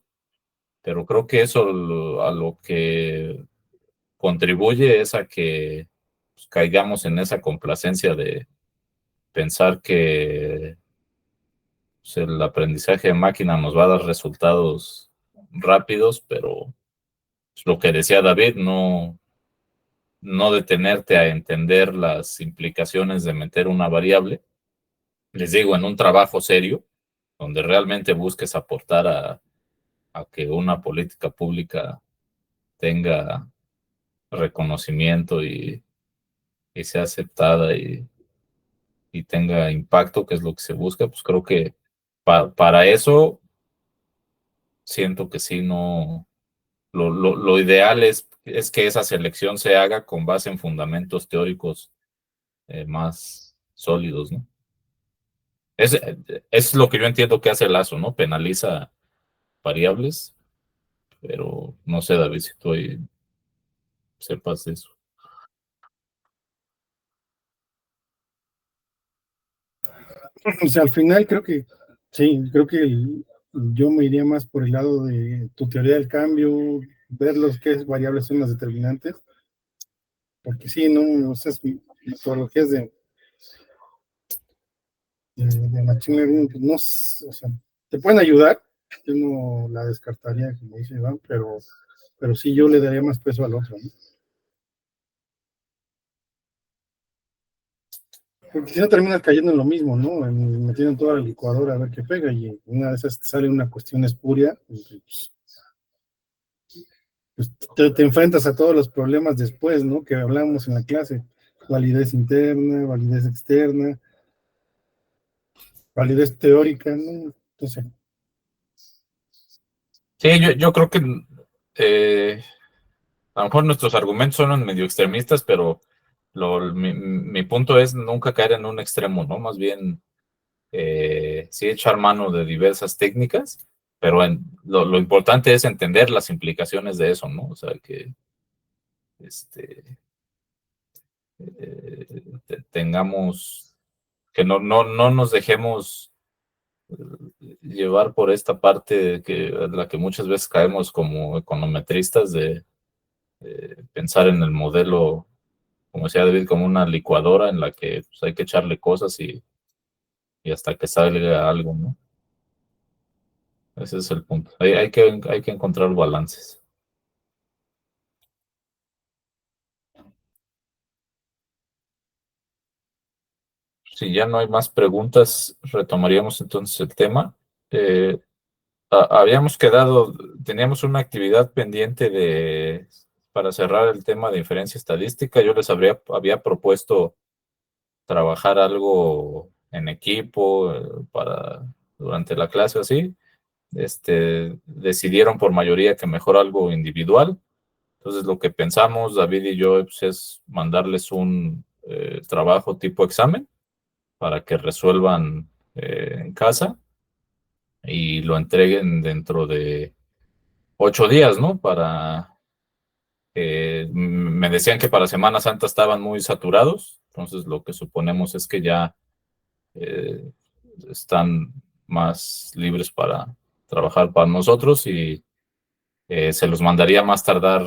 A: pero creo que eso a lo que contribuye es a que pues, caigamos en esa complacencia de pensar que pues, el aprendizaje de máquina nos va a dar resultados rápidos, pero pues, lo que decía David, no detenerte a entender las implicaciones de meter una variable. Les digo, en un trabajo serio, donde realmente busques aportar a que una política pública tenga reconocimiento y sea aceptada y tenga impacto, que es lo que se busca, pues creo que para eso siento que sí, no, lo ideal es que esa selección se haga con base en fundamentos teóricos más sólidos, ¿no? Es lo que yo entiendo que hace Lazo, ¿no? Penaliza variables, pero no sé, David, si tú ahí sepas de eso.
B: O sea, al final creo que sí, creo que yo me iría más por el lado de tu teoría del cambio, ver los qué variables son las determinantes, porque sí, no, esas metodologías de machine learning, pues no, o sea, te pueden ayudar, yo no la descartaría, como dice Iván, pero sí yo le daría más peso al otro, ¿no? Porque si no terminas cayendo en lo mismo, ¿no? Metiendo toda la licuadora a ver qué pega, y una de esas te sale una cuestión espuria, pues te enfrentas a todos los problemas después, ¿no? Que hablamos en la clase: validez interna, validez externa, validez teórica, ¿no? Entonces,
A: Sí, yo creo que a lo mejor nuestros argumentos son medio extremistas, pero mi punto es nunca caer en un extremo, ¿no? Más bien, sí echar mano de diversas técnicas, pero lo importante es entender las implicaciones de eso, ¿no? O sea, que tengamos, que no nos dejemos llevar por esta parte en la que muchas veces caemos como econometristas de pensar en el modelo, como decía David, como una licuadora en la que pues, hay que echarle cosas y hasta que salga algo, ¿no? Ese es el punto. Hay que encontrar balances. Si ya no hay más preguntas, retomaríamos entonces el tema. Habíamos quedado, teníamos una actividad pendiente para cerrar el tema de inferencia estadística. Yo les había propuesto trabajar algo en equipo durante la clase así. Decidieron por mayoría que mejor algo individual. Entonces lo que pensamos, David y yo, pues, es mandarles un trabajo tipo examen para que resuelvan en casa y lo entreguen dentro de 8 días, ¿no? Me decían que para Semana Santa estaban muy saturados, entonces lo que suponemos es que ya eh, están más libres para trabajar para nosotros y se los mandaría más tardar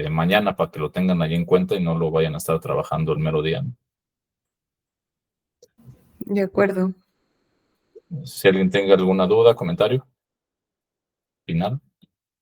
A: mañana para que lo tengan ahí en cuenta y no lo vayan a estar trabajando el mero día, ¿no?
D: De acuerdo.
A: Si alguien tenga alguna duda, comentario final.